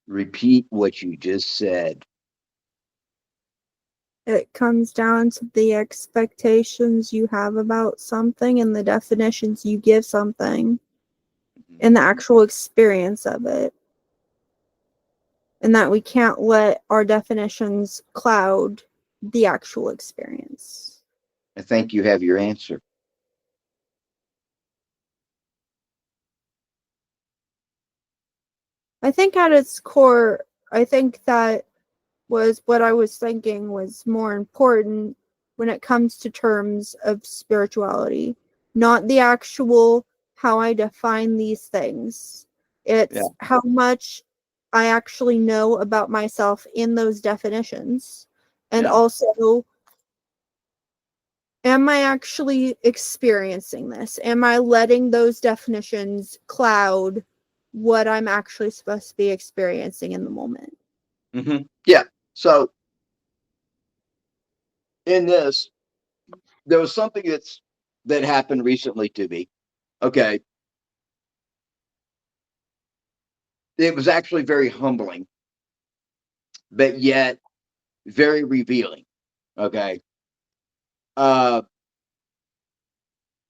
Repeat what you just said. It comes down to the expectations you have about something and the definitions you give something and the actual experience of it. And that we can't let our definitions cloud the actual experience. I think you have your answer. I think at its core, I think that was what I was thinking was more important when it comes to terms of spirituality, not the actual how I define these things. It's Yeah. how much I actually know about myself in those definitions. And Yeah. also, am I actually experiencing this? Am I letting those definitions cloud what I'm actually supposed to be experiencing in the moment? Yeah. So in this, there was something that happened recently to me. Okay. It was actually very humbling, but yet very revealing. Okay. Uh,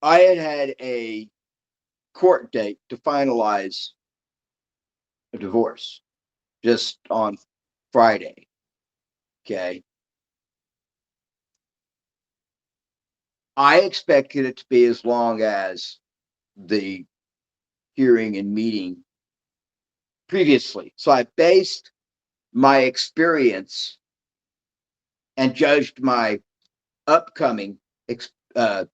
I had a court date to finalize a divorce just on Friday. Okay. I expected it to be as long as the hearing and meeting previously. So I based my experience and judged my upcoming uh,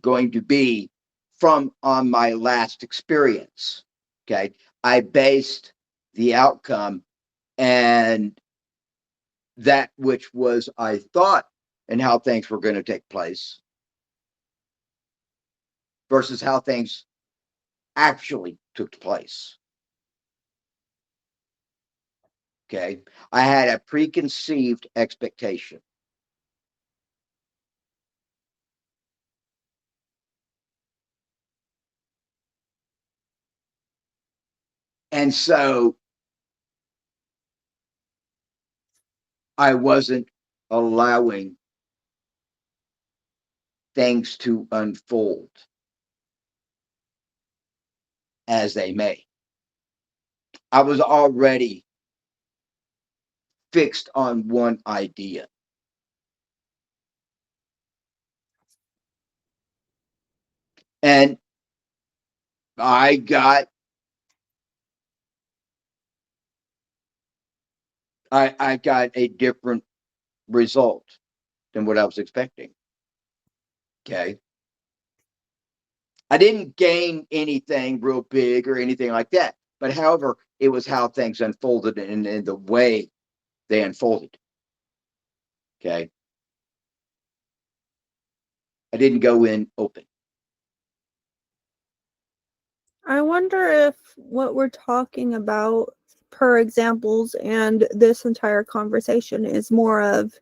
going to be from on my last experience. Okay. I based the outcome and that which was I thought and how things were going to take place versus how things actually took place. Okay. I had a preconceived expectation. And so I wasn't allowing things to unfold as they may. I was already fixed on one idea. And I got I got a different result than what I was expecting. Okay. I didn't gain anything real big or anything like that. But however, it was how things unfolded and the way they unfolded. Okay. I didn't go in open. I wonder if what we're talking about per examples and this entire conversation is more of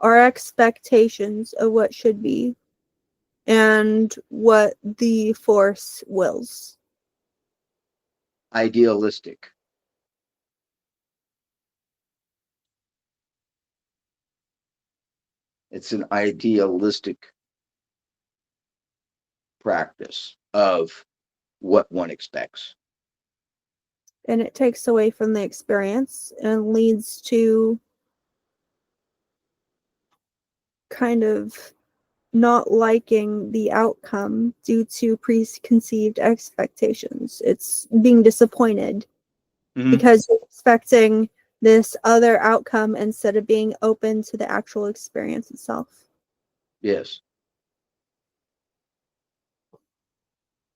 our expectations of what should be and what the force wills. Idealistic. It's an idealistic practice of what one expects. And it takes away from the experience and leads to kind of not liking the outcome due to preconceived expectations. It's being disappointed because you're expecting this other outcome instead of being open to the actual experience itself. Yes.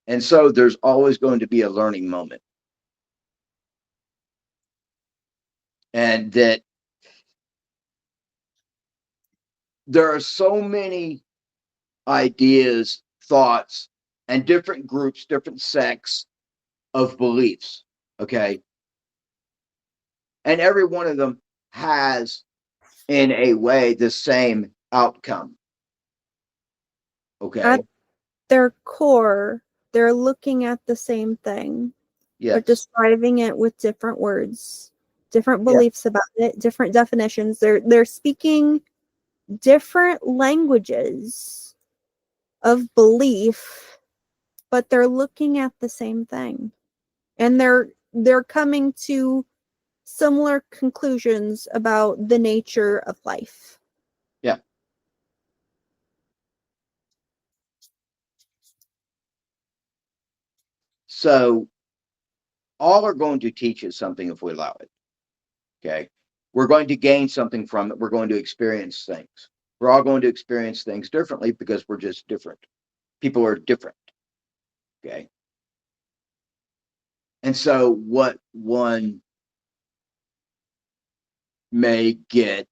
And so there's always going to be a learning moment. and that there are so many ideas, thoughts, and different groups, different sects of beliefs. Okay. And every one of them has, in a way, the same outcome. Okay. At their core, they're looking at the same thing, Yes. but describing it with different words, different Yeah. beliefs about it, different definitions. They're speaking different languages of belief, but they're looking at the same thing. And they're coming to similar conclusions about the nature of life. Yeah. So all are going to teach us something if we allow it. Okay. We're going to gain something from it. We're going to experience things. We're all going to experience things differently because we're just different. People are different. Okay. And so what one may get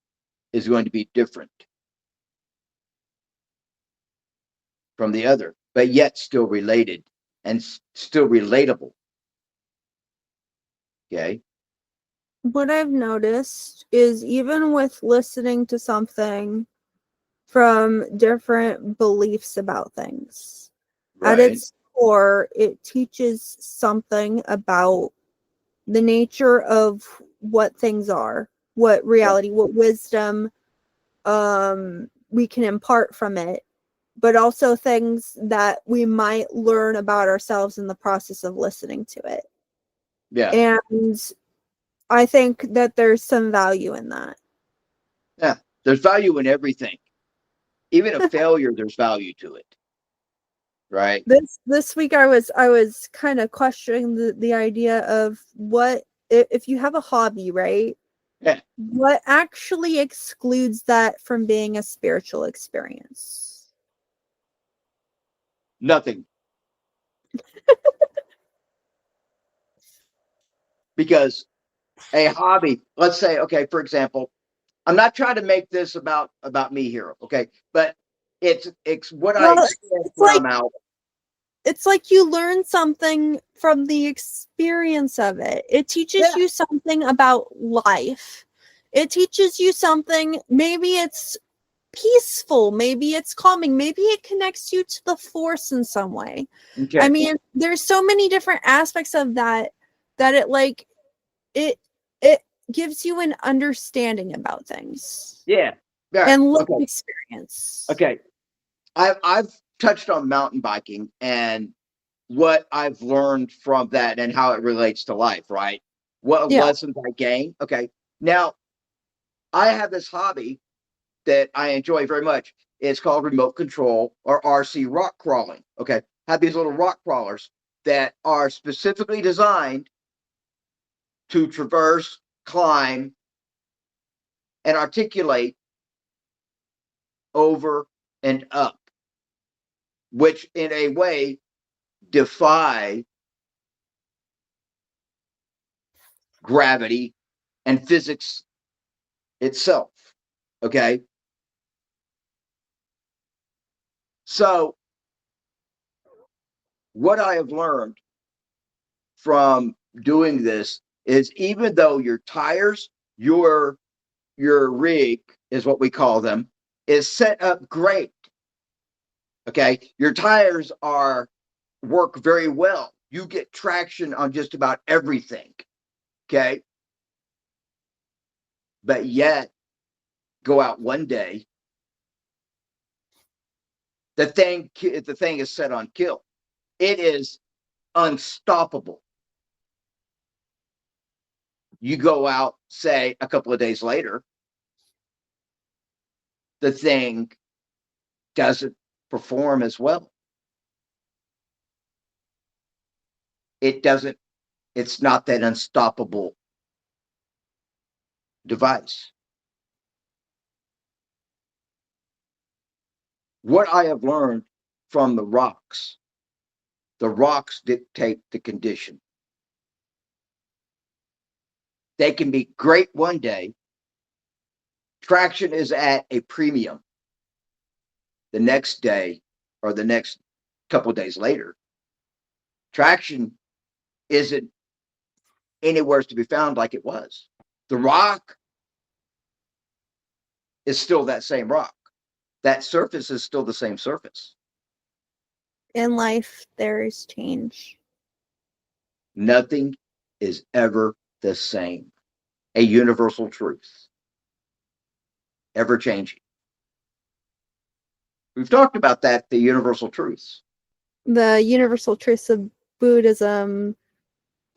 is going to be different from the other, but yet still related and still relatable. Okay. What I've noticed is even with listening to something from different beliefs about things, at Right. its core, it teaches something about the nature of what things are, what reality, what wisdom we can impart from it, but also things that we might learn about ourselves in the process of listening to it. Yeah. And I think that there's some value in that. Yeah. There's value in everything. Even a failure, there's value to it. Right. This week I was kind of questioning the idea of what if you have a hobby, right? Yeah. What actually excludes that from being a spiritual experience? Nothing. Because a hobby, let's say, okay, for example, I'm not trying to make this about me here, okay? But it's what I Well, experience it's when like I'm out. it's like you learn something from the experience of it. It teaches Yeah. you something about life. It teaches you something, maybe it's peaceful, maybe it's calming, maybe it connects you to the force in some way. Okay. I mean, there's so many different aspects of that it like it gives you an understanding about things Yeah. Yeah. and lived Okay. experience. Okay. I've touched on mountain biking and what I've learned from that and how it relates to life, right? What Yeah. lessons I gained. Okay. Now I have this hobby that I enjoy very much. It's called remote control or RC rock crawling. Okay. Have these little rock crawlers that are specifically designed to traverse, climb, and articulate over and up, which in a way defy gravity and physics itself. Okay. So, what I have learned from doing this is even though your tires, your rig is what we call them, is set up great. Okay. Your tires work very well. You get traction on just about everything. Okay. But yet, go out one day, the thing is set on kill. It is unstoppable. You go out, say, a couple of days later, the thing doesn't perform as well. It's not that unstoppable device. What I have learned from the rocks dictate the condition. They can be great one day. Traction is at a premium. The next day or the next couple of days later, traction isn't anywhere to be found like it was. The rock is still that same rock. That surface is still the same surface. In life, there is change. Nothing is ever the same. A universal truth. Ever changing. We've talked about that, the universal truths. The universal truths of Buddhism,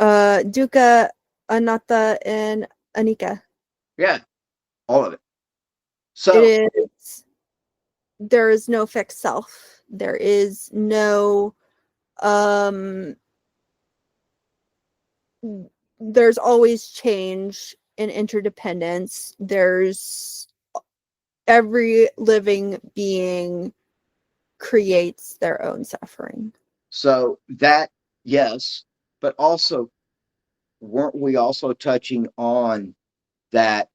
dukkha, anatta, and anicca. Yeah, all of it. So It is, there is no fixed self. There is no, there's always change and interdependence. There's every living being creates their own suffering. So that, yes, but also, weren't we also touching on that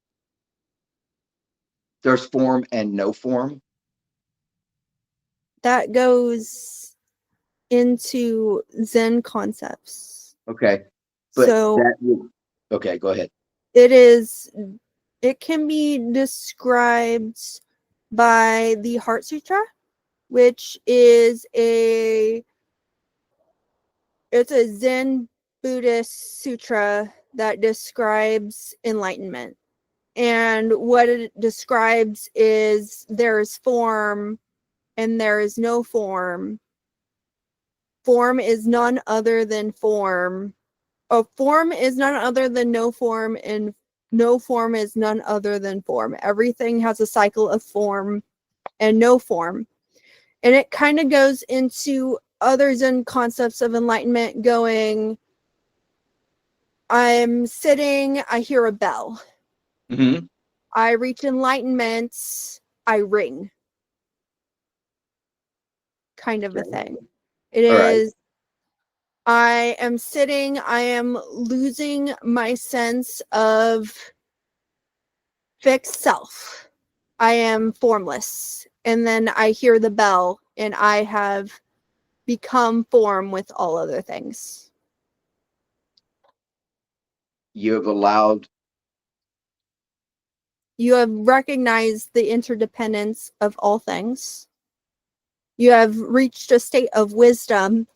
there's form and no form? That goes into Zen concepts. Okay. But So okay, go ahead. it can be described by the Heart Sutra, which is it's a Zen Buddhist sutra that describes enlightenment. And what it describes is there is form and there is no form. Form is none other than form. Form is none other than no form, and no form is none other than form. Everything has a cycle of form and no form. And it kind of goes into other Zen concepts of enlightenment going, I'm sitting, I hear a bell. Mm-hmm. I reach enlightenment, I ring. Kind of a thing. It All right. is, I am sitting, I am losing my sense of fixed self. I am formless. And then I hear the bell and I have become form with all other things. You have allowed. You have recognized the interdependence of all things. You have reached a state of wisdom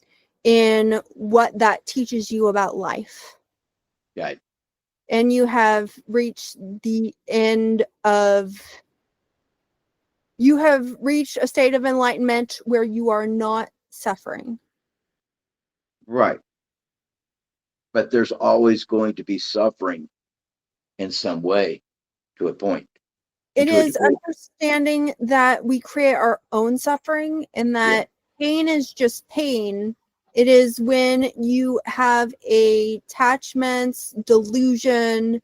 in what that teaches you about life. Right. And you have reached the end of, you have reached a state of enlightenment where you are not suffering. Right. But there's always going to be suffering in some way to a point. It is understanding that we create our own suffering and that pain is just pain. It is when you have a attachments, delusion,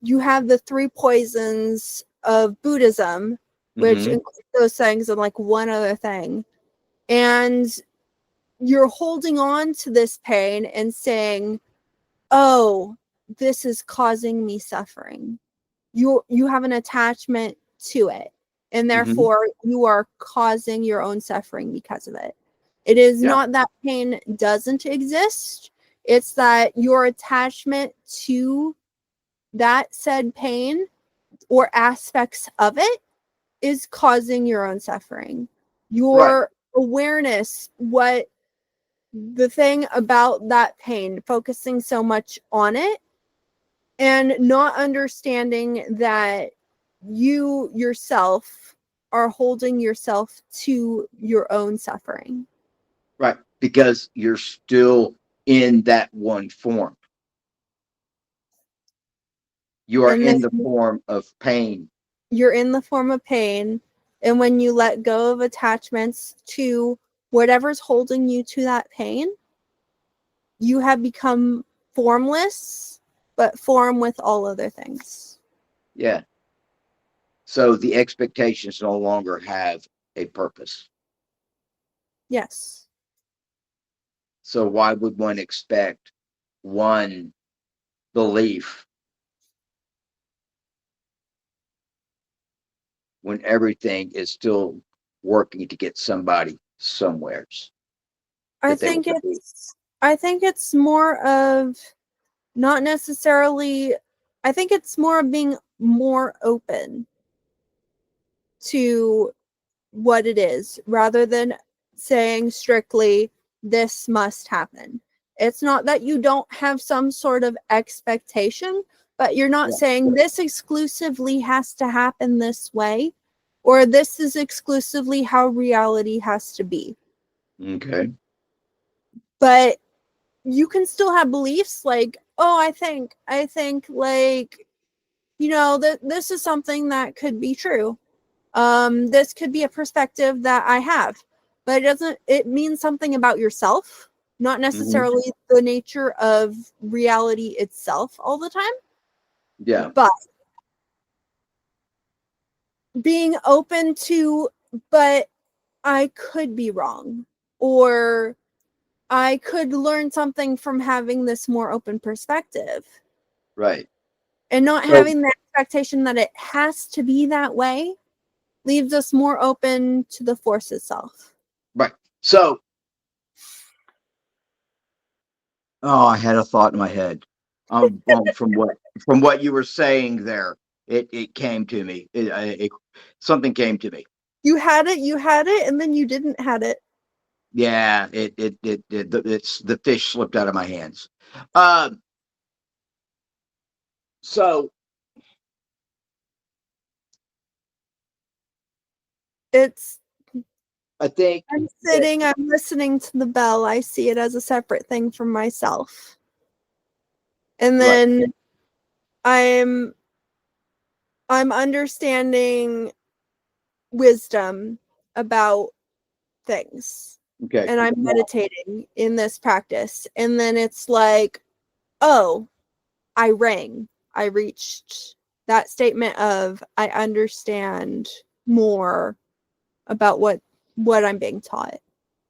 you have the three poisons of Buddhism, which include those things and like one other thing. And you're holding on to this pain and saying, oh, this is causing me suffering. You have an attachment to it, and therefore you are causing your own suffering because of it. It is not that pain doesn't exist. It's that your attachment to that said pain or aspects of it is causing your own suffering. Your awareness, what the thing about that pain, focusing so much on it and not understanding that you yourself are holding yourself to your own suffering. Right. Because you're still in that one form. You are in the form of pain. You're in the form of pain. And when you let go of attachments to whatever's holding you to that pain, you have become formless, but form with all other things. Yeah. So the expectations no longer have a purpose. Yes. So why would one expect one belief when everything is still working to get somebody somewheres. I that they think want to be. I think it's more of not necessarily, I think it's more of being more open to what it is rather than saying strictly this must happen. It's not that you don't have some sort of expectation, but you're not Yeah. saying this exclusively has to happen this way, or this is exclusively how reality has to be. Okay. But you can still have beliefs like, oh, I think like, you know, that this is something that could be true. This could be a perspective that I have, but it means something about yourself, not necessarily the nature of reality itself all the time, Yeah. but being open to, but I could be wrong, or I could learn something from having this more open perspective, Right. and not So having the expectation that it has to be that way leaves us more open to the force itself. right. So I had a thought in my head. From what you were saying there, it came to me. Something came to me. You had it, and then you didn't had it. Yeah, it's the fish slipped out of my hands. Um, so It's I think I'm that, sitting, I'm listening to the bell. I see it as a separate thing from myself. And right. then I'm understanding wisdom about things. Okay. And I'm meditating in this practice. And then it's like, oh, I rang. I reached that statement of I understand more about what I'm being taught.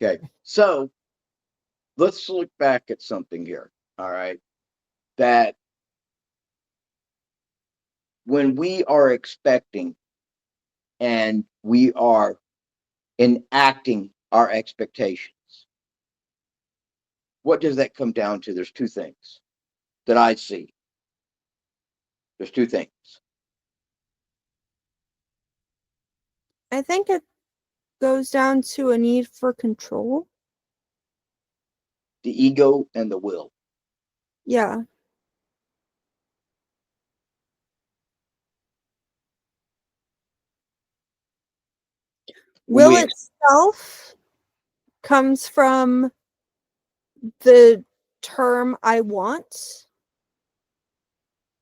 Okay. So let's look back at something here. All right. That when we are expecting and we are enacting our expectations, what does that come down to? There's two things that I see. There's two things. I think it goes down to a need for control. The ego and the will. Yeah. When Will we itself comes from the term I want.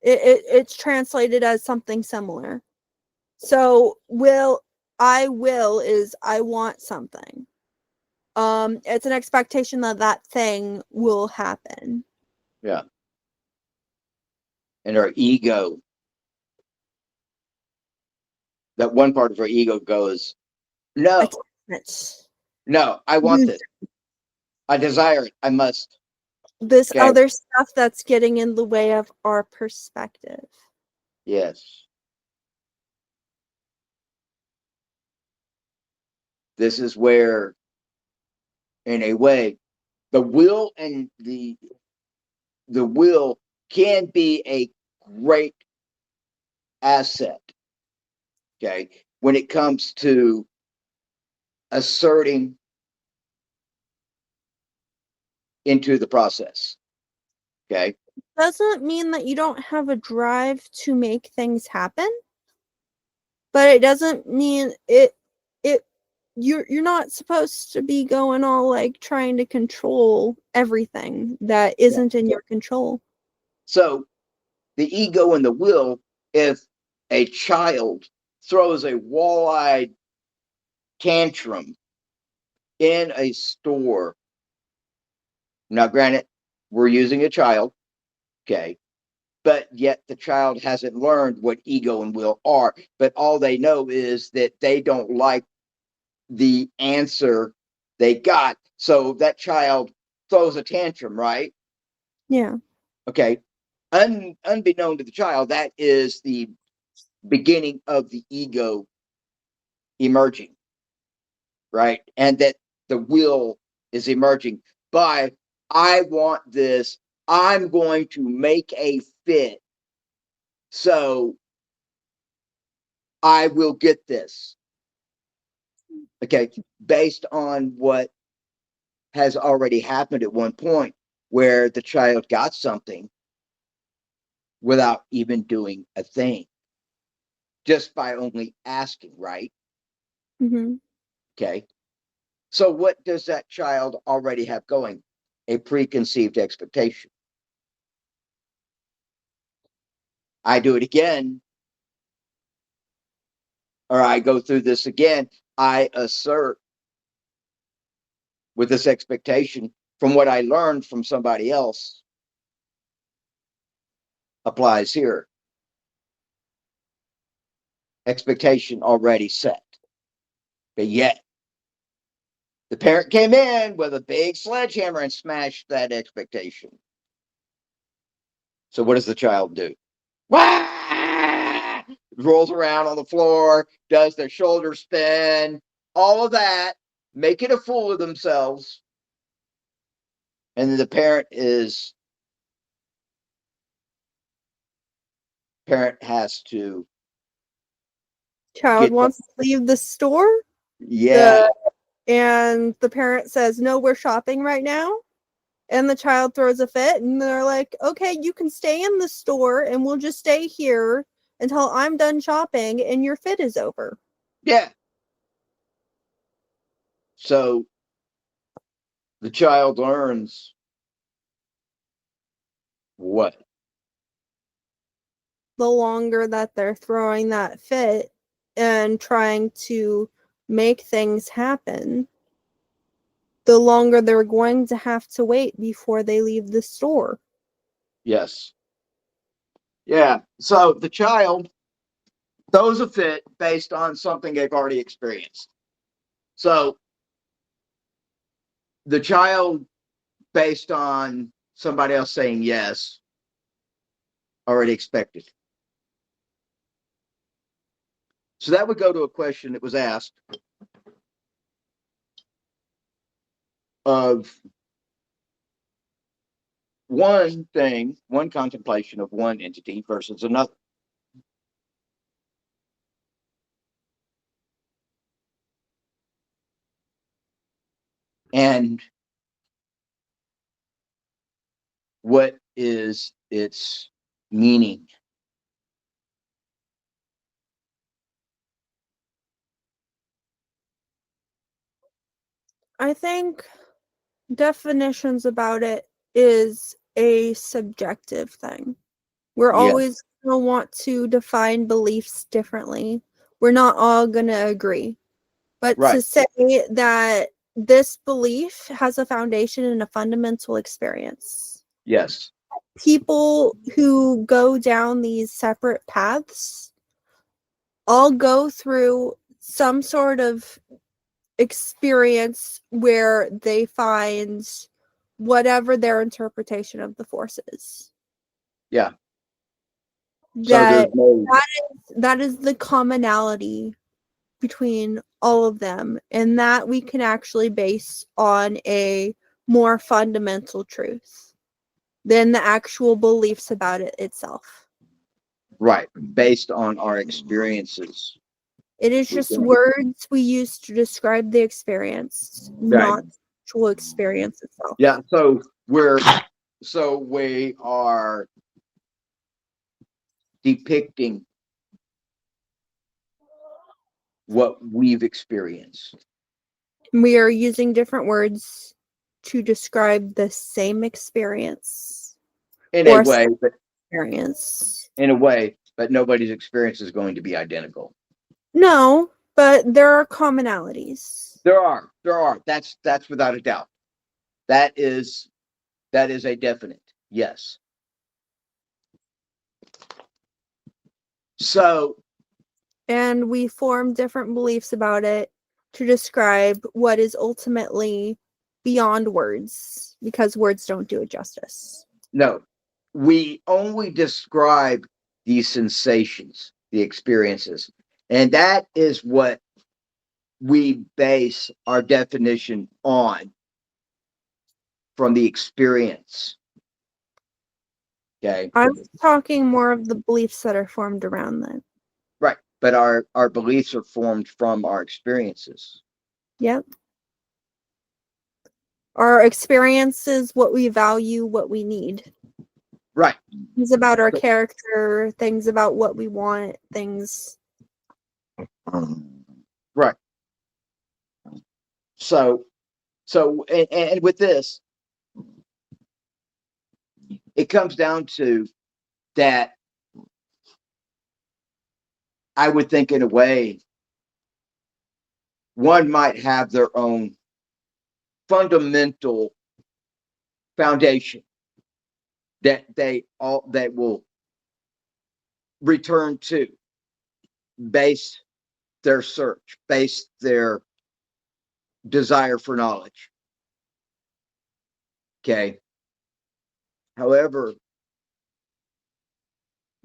It's translated as something similar. So will is I want something. It's an expectation that that thing will happen. Yeah. And our ego, that one part of our ego goes, no, Attachment. no, I want this. I desire it. I must. This Okay. other stuff that's getting in the way of our perspective. Yes. This is where, in a way, the will and the will can be a great asset. Okay. When it comes to asserting into the process. Okay. Doesn't mean that you don't have a drive to make things happen, but it doesn't mean it you're not supposed to be going all like trying to control everything that isn't in your control. So the ego and the will, if a child throws a wall-eyed tantrum in a store, now granted, we're using a child, okay, but yet the child hasn't learned what ego and will are, but all they know is that they don't like the answer they got, so that child throws a tantrum, right? Yeah. Okay. Unbeknown to the child, that is the beginning of the ego emerging, right? And that the will is emerging by, I want this, I'm going to make a fit, so I will get this. Okay, based on what has already happened at one point where the child got something without even doing a thing, just by only asking, right? Mm-hmm. Okay. So what does that child already have going? A preconceived expectation. I do it again, or I go through this again. I assert with this expectation from what I learned from somebody else applies here. Expectation already set. But yet, the parent came in with a big sledgehammer and smashed that expectation. So what does the child do? Wah! Rolls around on the floor, does their shoulder spin, all of that, making a fool of themselves. And then the parent has to Child get that. wants to leave the store. Yeah, And the parent says, "No, we're shopping right now." And the child throws a fit, and they're like, "Okay, you can stay in the store, and we'll just stay here until I'm done shopping and your fit is over." yeah. So the child learns what? The longer that they're throwing that fit and trying to make things happen, the longer they're going to have to wait before they leave the store. Yes. Yeah. So the child throws a fit based on something they've already experienced. So the child, based on somebody else saying yes, already expected. So that would go to a question that was asked of one thing, one contemplation of one entity versus another. And what is its meaning? I think definitions about it is a subjective thing. We're Yeah, always going to want to define beliefs differently. We're not all going to agree. But to right. say that this belief has a foundation in a fundamental experience, Yes, people who go down these separate paths all go through some sort of experience where they find whatever their interpretation of the force is. yeah. So there's That no, that is the commonality between all of them, and that we can actually base on a more fundamental truth than the actual beliefs about it itself. right, based on our experiences. It is just words we use to describe the experience, Right. not the actual experience itself. Yeah, so we are depicting what we've experienced. We are using different words to describe the same experience. In a way, but nobody's experience is going to be identical. No, but there are commonalities. There are. That's without a doubt. That is a definite yes. So, And we form different beliefs about it to describe what is ultimately beyond words, because words don't do it justice. no, we only describe these sensations, the experiences, and that is what we base our definition on from the experience. Okay. I'm talking more of the beliefs that are formed around that. Right. But our beliefs are formed from our experiences. Yep. Our experiences, what we value, what we need. Right. Things about our character, things about what we want, things. Right. So and with this, it comes down to that. I would think in a way, one might have their own fundamental foundation that they will return to, base their search, base their desire for knowledge. Okay. However,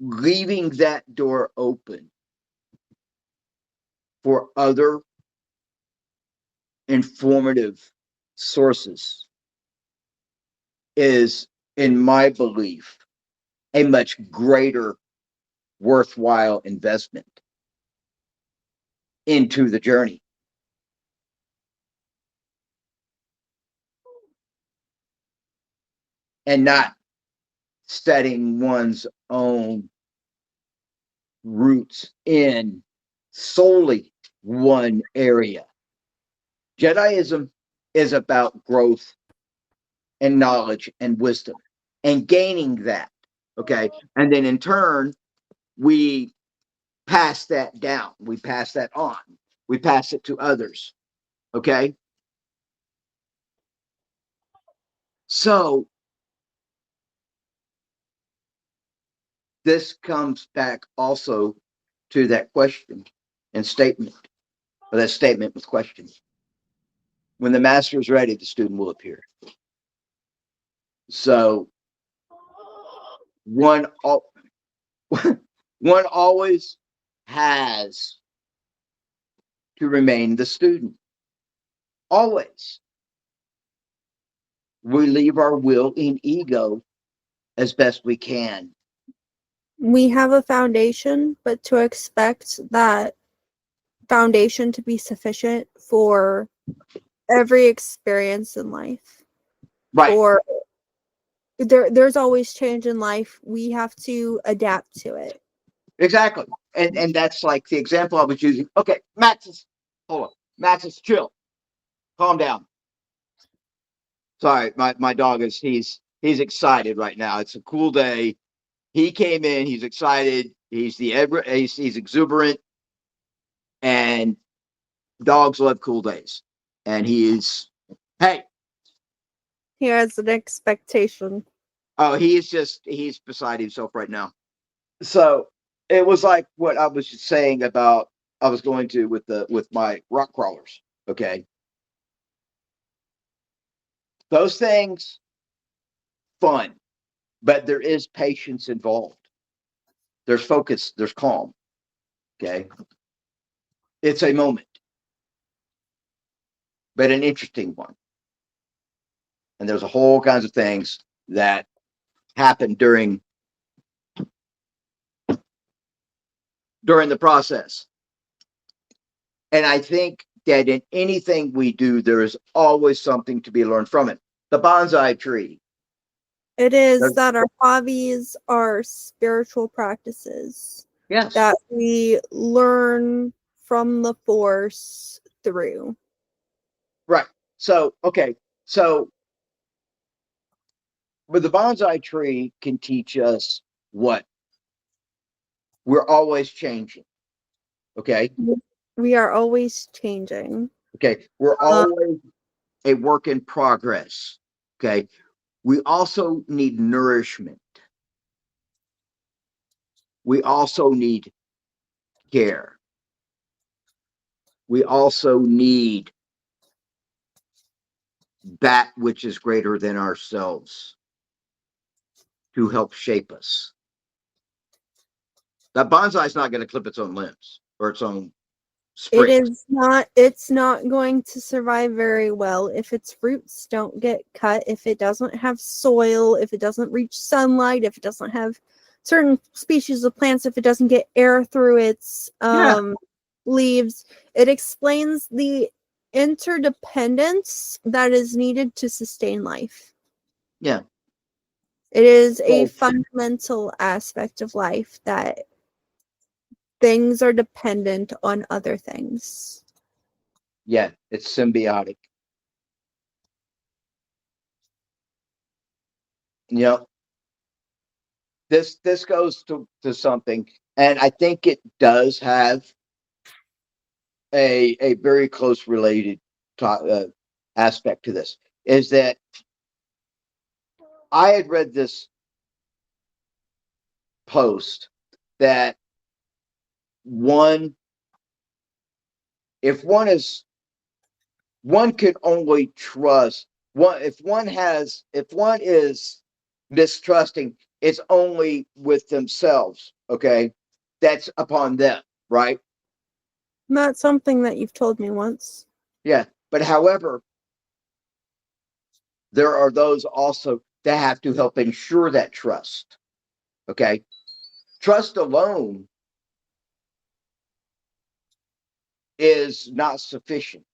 leaving that door open for other informative sources is, in my belief, a much greater worthwhile investment into the journey. And not setting one's own roots in solely one area. Jediism is about growth and knowledge and wisdom and gaining that. Okay. And then in turn, we pass that down. We pass that on. We pass it to others. Okay. So this comes back also to that question and statement, or that statement with questions. When the master is ready, the student will appear. So one one always has to remain the student. Always. We leave our will and ego as best we can. We have a foundation, but to expect that foundation to be sufficient for every experience in life. Right. Or there's always change in life. We have to adapt to it. Exactly. And that's like the example I was using. Okay, Maxis, hold on. Maxis, chill. Calm down. Sorry, my dog is he's excited right now. It's a cool day. He came in, he's excited, he's exuberant, and dogs love cool days. And he's hey. He has an expectation. Oh, he's beside himself right now. So it was like what I was just saying about I was going to with my rock crawlers. Okay. Those things fun, but there is patience involved. There's focus, there's calm. Okay. It's a moment, but an interesting one. And there's a whole kinds of things that happen during the process. And I think that in anything we do, there is always something to be learned from it. The bonsai tree. It is that our hobbies are spiritual practices. Yes. That we learn from the Force through. Right. So, okay. So, but the bonsai tree can teach us what? We're always changing. Okay. We are always changing. Okay. We're always a work in progress. Okay. We also need nourishment. We also need care. We also need that which is greater than ourselves to help shape us. That bonsai is not going to clip its own limbs or its own It strict. is not, it's not going to survive very well if its roots don't get cut, if it doesn't have soil, if it doesn't reach sunlight, if it doesn't have certain species of plants, if it doesn't get air through its Yeah. leaves. It explains the interdependence that is needed to sustain life. Yeah. It is a So, fundamental aspect of life that things are dependent on other things. yeah, it's symbiotic. You know, this goes to something, and I think it does have a very close related aspect to this. Is that I had read this post that one, if one is, one can only trust one, if one is mistrusting, it's only with themselves. Okay, that's upon them, right? Not something that you've told me once. Yeah, but however, there are those also that have to help ensure that trust. Okay, trust alone is not sufficient.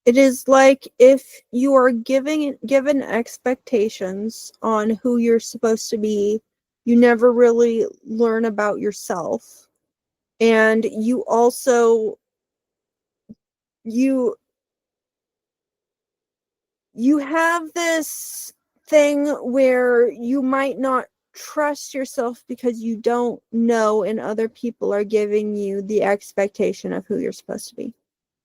It is like if you are given expectations on who you're supposed to be, you never really learn about yourself. And you also you you have this thing where you might not trust yourself because you don't know and other people are giving you the expectation of who you're supposed to be.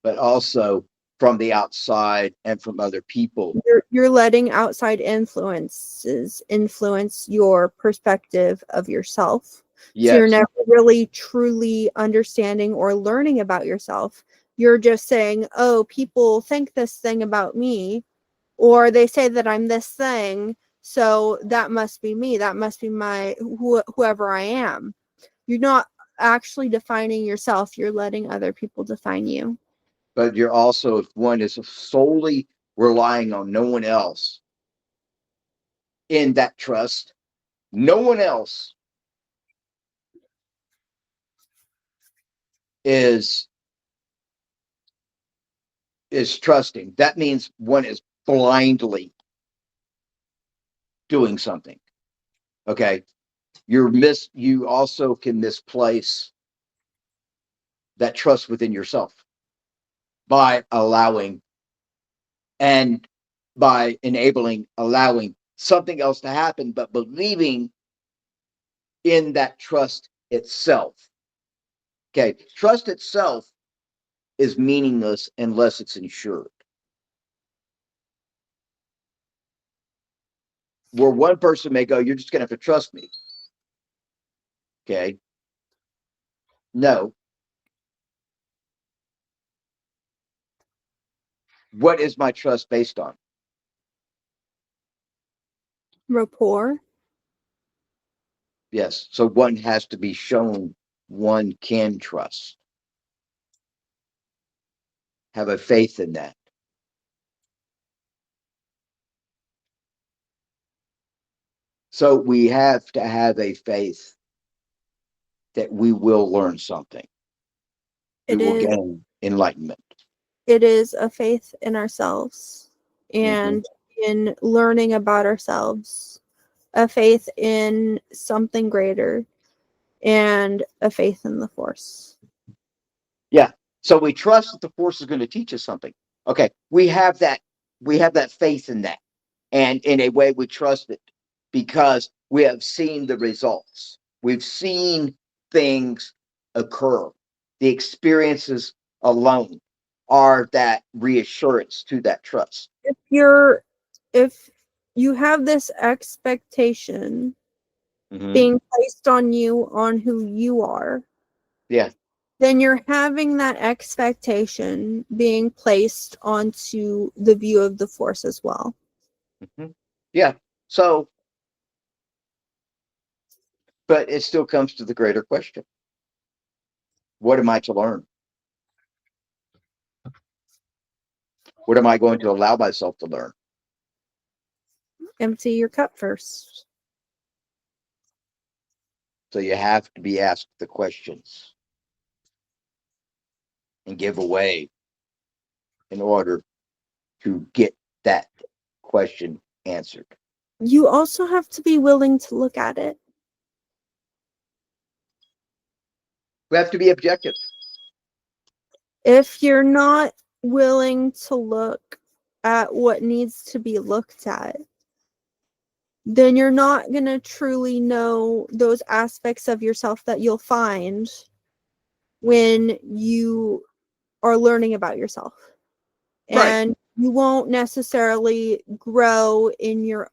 But also from the outside and from other people. You're letting outside influences influence your perspective of yourself. So you're Yes, never really truly understanding or learning about yourself. You're just saying, oh, people think this thing about me, or they say that I'm this thing, so that must be me. That must be my whoever I am. You're not actually defining yourself. You're letting other people define you. but you're also, if one is solely relying on no one else in that trust, no one else is trusting. That means one is blindly doing something. Okay, you also can misplace that trust within yourself by allowing and by enabling allowing something else to happen, but believing in that trust itself. Okay, trust itself is meaningless unless it's insured. Where one person may go, you're just going to have to trust me. Okay, no. What is my trust based on? Rapport. Yes, so one has to be shown one can trust, have a faith in that. So we have to have a faith that we will learn something. We It will is gain enlightenment. it is a faith in ourselves Mm-hmm. and in learning about ourselves, a faith in something greater, and a faith in the force. Yeah. So we trust that the force is going to teach us something. Okay. We have that faith in that. And in a way we trust it because we have seen the results. We've seen things occur. The experiences alone are that reassurance to that trust. If you have this expectation Mm-hmm. being placed on you on who you are, Yeah. then you're having that expectation being placed onto the view of the force as well. Mm-hmm. Yeah. So, but it still comes to the greater question. What am I to learn? What am I going to allow myself to learn? Empty your cup first. So you have to be asked the questions and give away in order to get that question answered. You also have to be willing to look at it. We have to be objective. If you're not willing to look at what needs to be looked at, then you're not going to truly know those aspects of yourself that you'll find when you are learning about yourself. Right. And you won't necessarily grow in your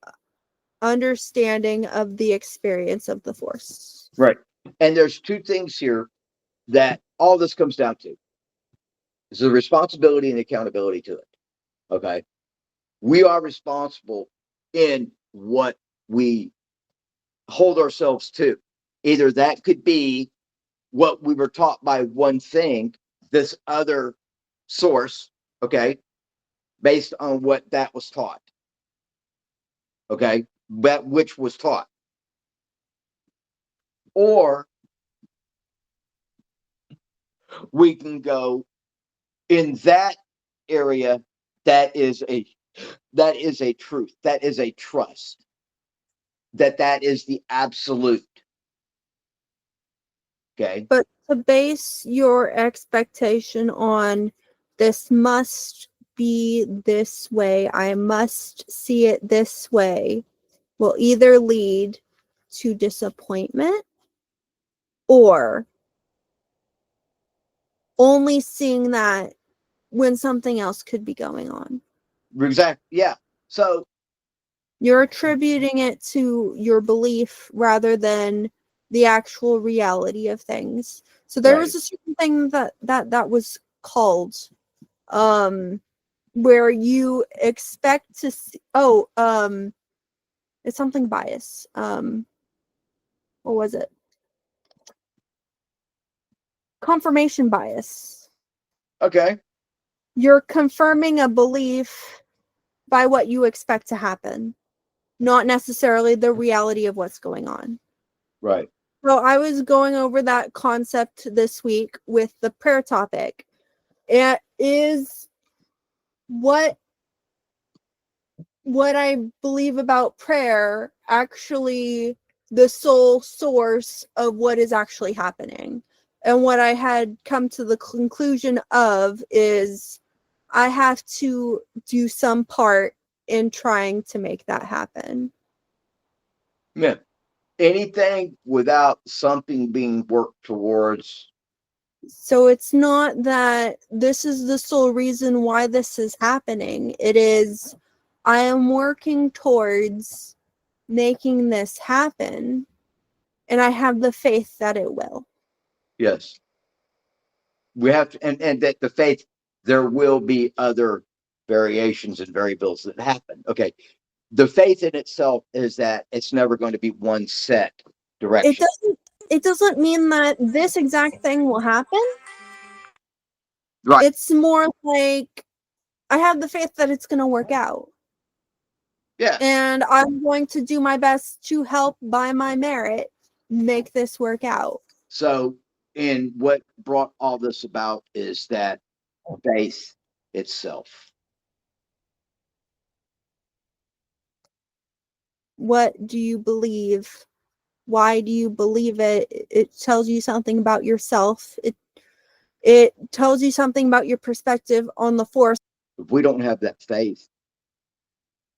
understanding of the experience of the Force. Right. And there's two things here that all this comes down to. Is the responsibility and accountability to it. Okay. We are responsible in what we hold ourselves to. Either that could be what we were taught by one thing, this other source, okay, based on what that was taught. Okay. That which was taught. Or we can go in that area that is a truth, that is a trust, that is the absolute. Okay. But to base your expectation on this must be this way, I must see it this way, will either lead to disappointment or only seeing that when something else could be going on. Exactly. Yeah. So You're attributing it to your belief rather than the actual reality of things. So there was a certain thing that was called where you expect to see, it's something bias. What was it? Confirmation bias. okay. You're confirming a belief by what you expect to happen, not necessarily the reality of what's going on. Right. So I was going over that concept this week with the prayer topic. It is what I believe about prayer actually the sole source of what is actually happening. And what I had come to the conclusion of is I have to do some part in trying to make that happen. Yeah. Anything without something being worked towards. So it's not that this is the sole reason why this is happening. It is, I am working towards making this happen, and I have the faith that it will. Yes. We have to, and that the faith, there will be other variations and variables that happen. Okay. The faith in itself is that it's never going to be one set direction. It doesn't mean that this exact thing will happen. Right. It's more like I have the faith that it's going to work out. Yeah. And I'm going to do my best to help by my merit make this work out. So, and what brought all this about is that faith itself. What do you believe? Why do you believe it? It tells you something about yourself. It tells you something about your perspective on the Force. If we don't have that faith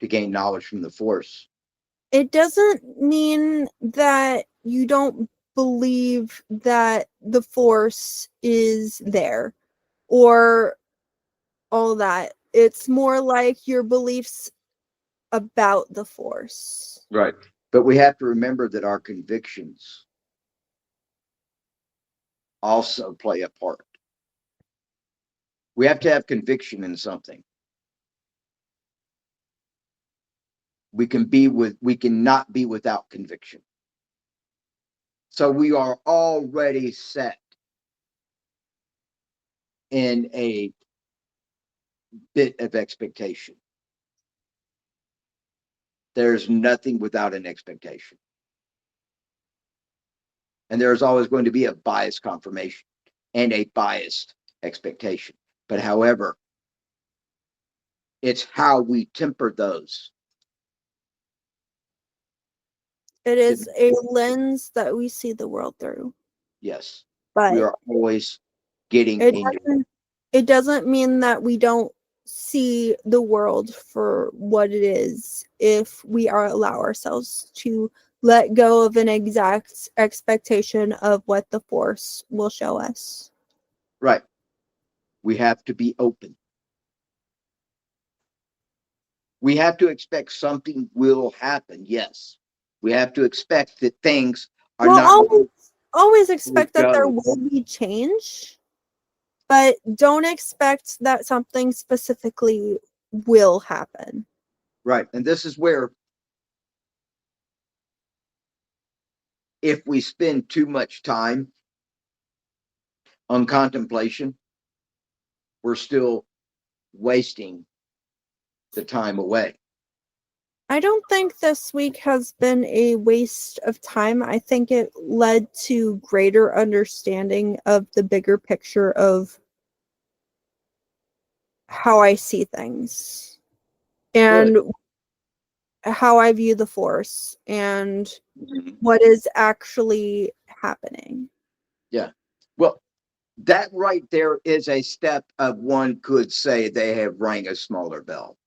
to gain knowledge from the Force, it doesn't mean that you don't believe that the Force is there or all that. It's more like your beliefs about the Force. right? But we have to remember that our convictions also play a part. We have to have conviction in something. We cannot be without conviction. So we are already set in a bit of expectation. There's nothing without an expectation. And there's always going to be a biased confirmation and a biased expectation. But however, it's how we temper those. It is a lens that we see the world through. Yes. But We are always getting it doesn't mean that we don't see the world for what it is if we allow ourselves to let go of an exact expectation of what the Force will show us. right. We have to be open. We have to expect something will happen. Yes. We have to expect that things are not always expect that there go. will be change, but don't expect that something specifically will happen. Right. And this is where, if we spend too much time on contemplation, we're still wasting the time away. I don't think this week has been a waste of time. I think it led to greater understanding of the bigger picture of how I see things and how I view the Force and what is actually happening. Yeah. Well, that right there is a step of, one could say, they have rang a smaller bell.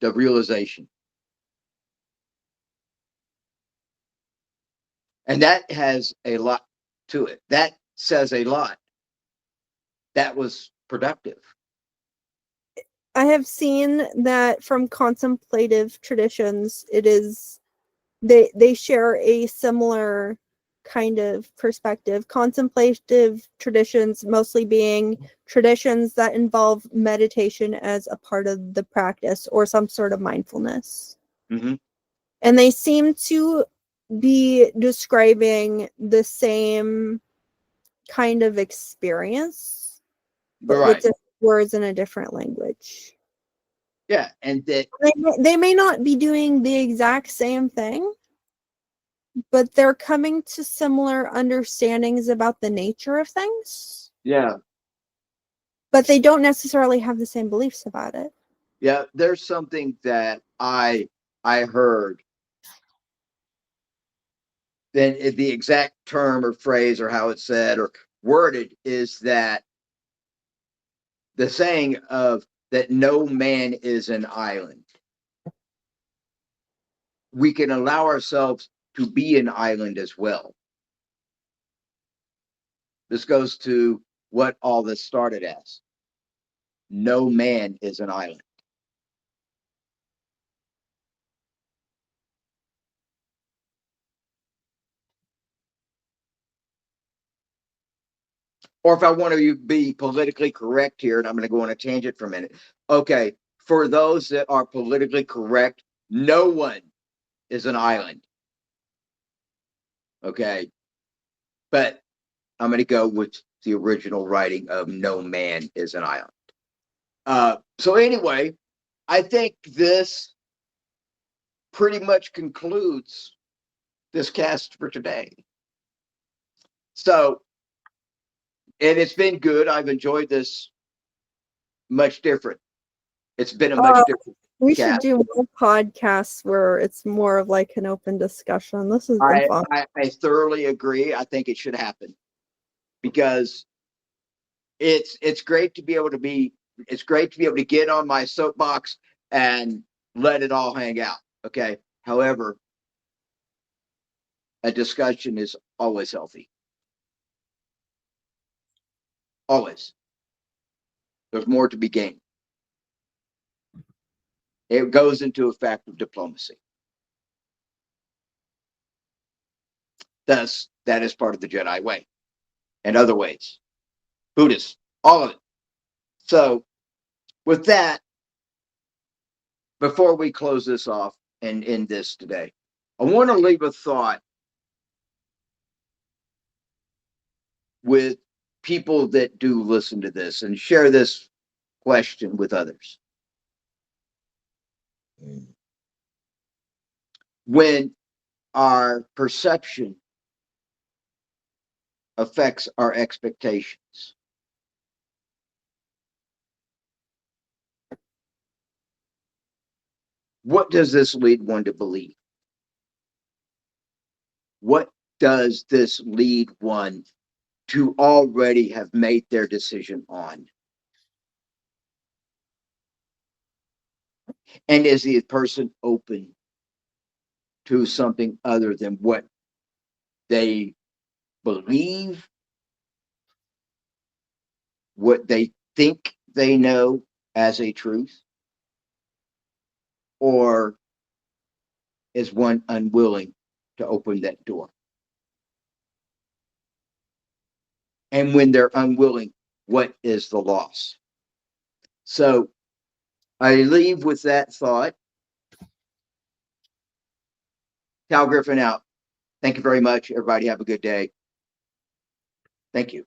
The realization. And that has a lot to it. That says a lot. That was productive. I have seen that from contemplative traditions, it is they share a similar kind of perspective. Contemplative traditions mostly being traditions that involve meditation as a part of the practice or some sort of mindfulness. Mm-hmm. And they seem to be describing the same kind of experience, but with different words in a different language. Yeah, and that they may not be doing the exact same thing, but they're coming to similar understandings about the nature of things. Yeah. But they don't necessarily have the same beliefs about it. Yeah, there's something that I heard. Then the exact term or phrase or how it's said or worded is that the saying of that no man is an island. We can allow ourselves to be an island as well. This goes to what all this started as. No man is an island. Or if I want to be politically correct here, and I'm going to go on a tangent for a minute. Okay, for those that are politically correct, no one is an island. Okay, but I'm going to go with the original writing of no man is an island. So anyway, I think this pretty much concludes this cast for today. So, and it's been good. I've enjoyed this much different. It's been a much different. We should do more podcasts where it's more of like an open discussion. This has been fun. I thoroughly agree. I think it should happen because it's great to be able to get on my soapbox and let it all hang out. Okay. However, a discussion is always healthy. Always. There's more to be gained. It goes into a fact of diplomacy. Thus, that is part of the Jedi way and other ways. Buddhists, all of it. So, with that, before we close this off and end this today, I want to leave a thought with people that do listen to this and share this question with others. When our perception affects our expectations, what does this lead one to believe? What does this lead one to already have made their decision on? And is the person open to something other than what they believe, what they think they know as a truth? Or is one unwilling to open that door? And when they're unwilling, what is the loss? So I leave with that thought. Cal Griffin out. Thank you very much. Everybody have a good day. Thank you.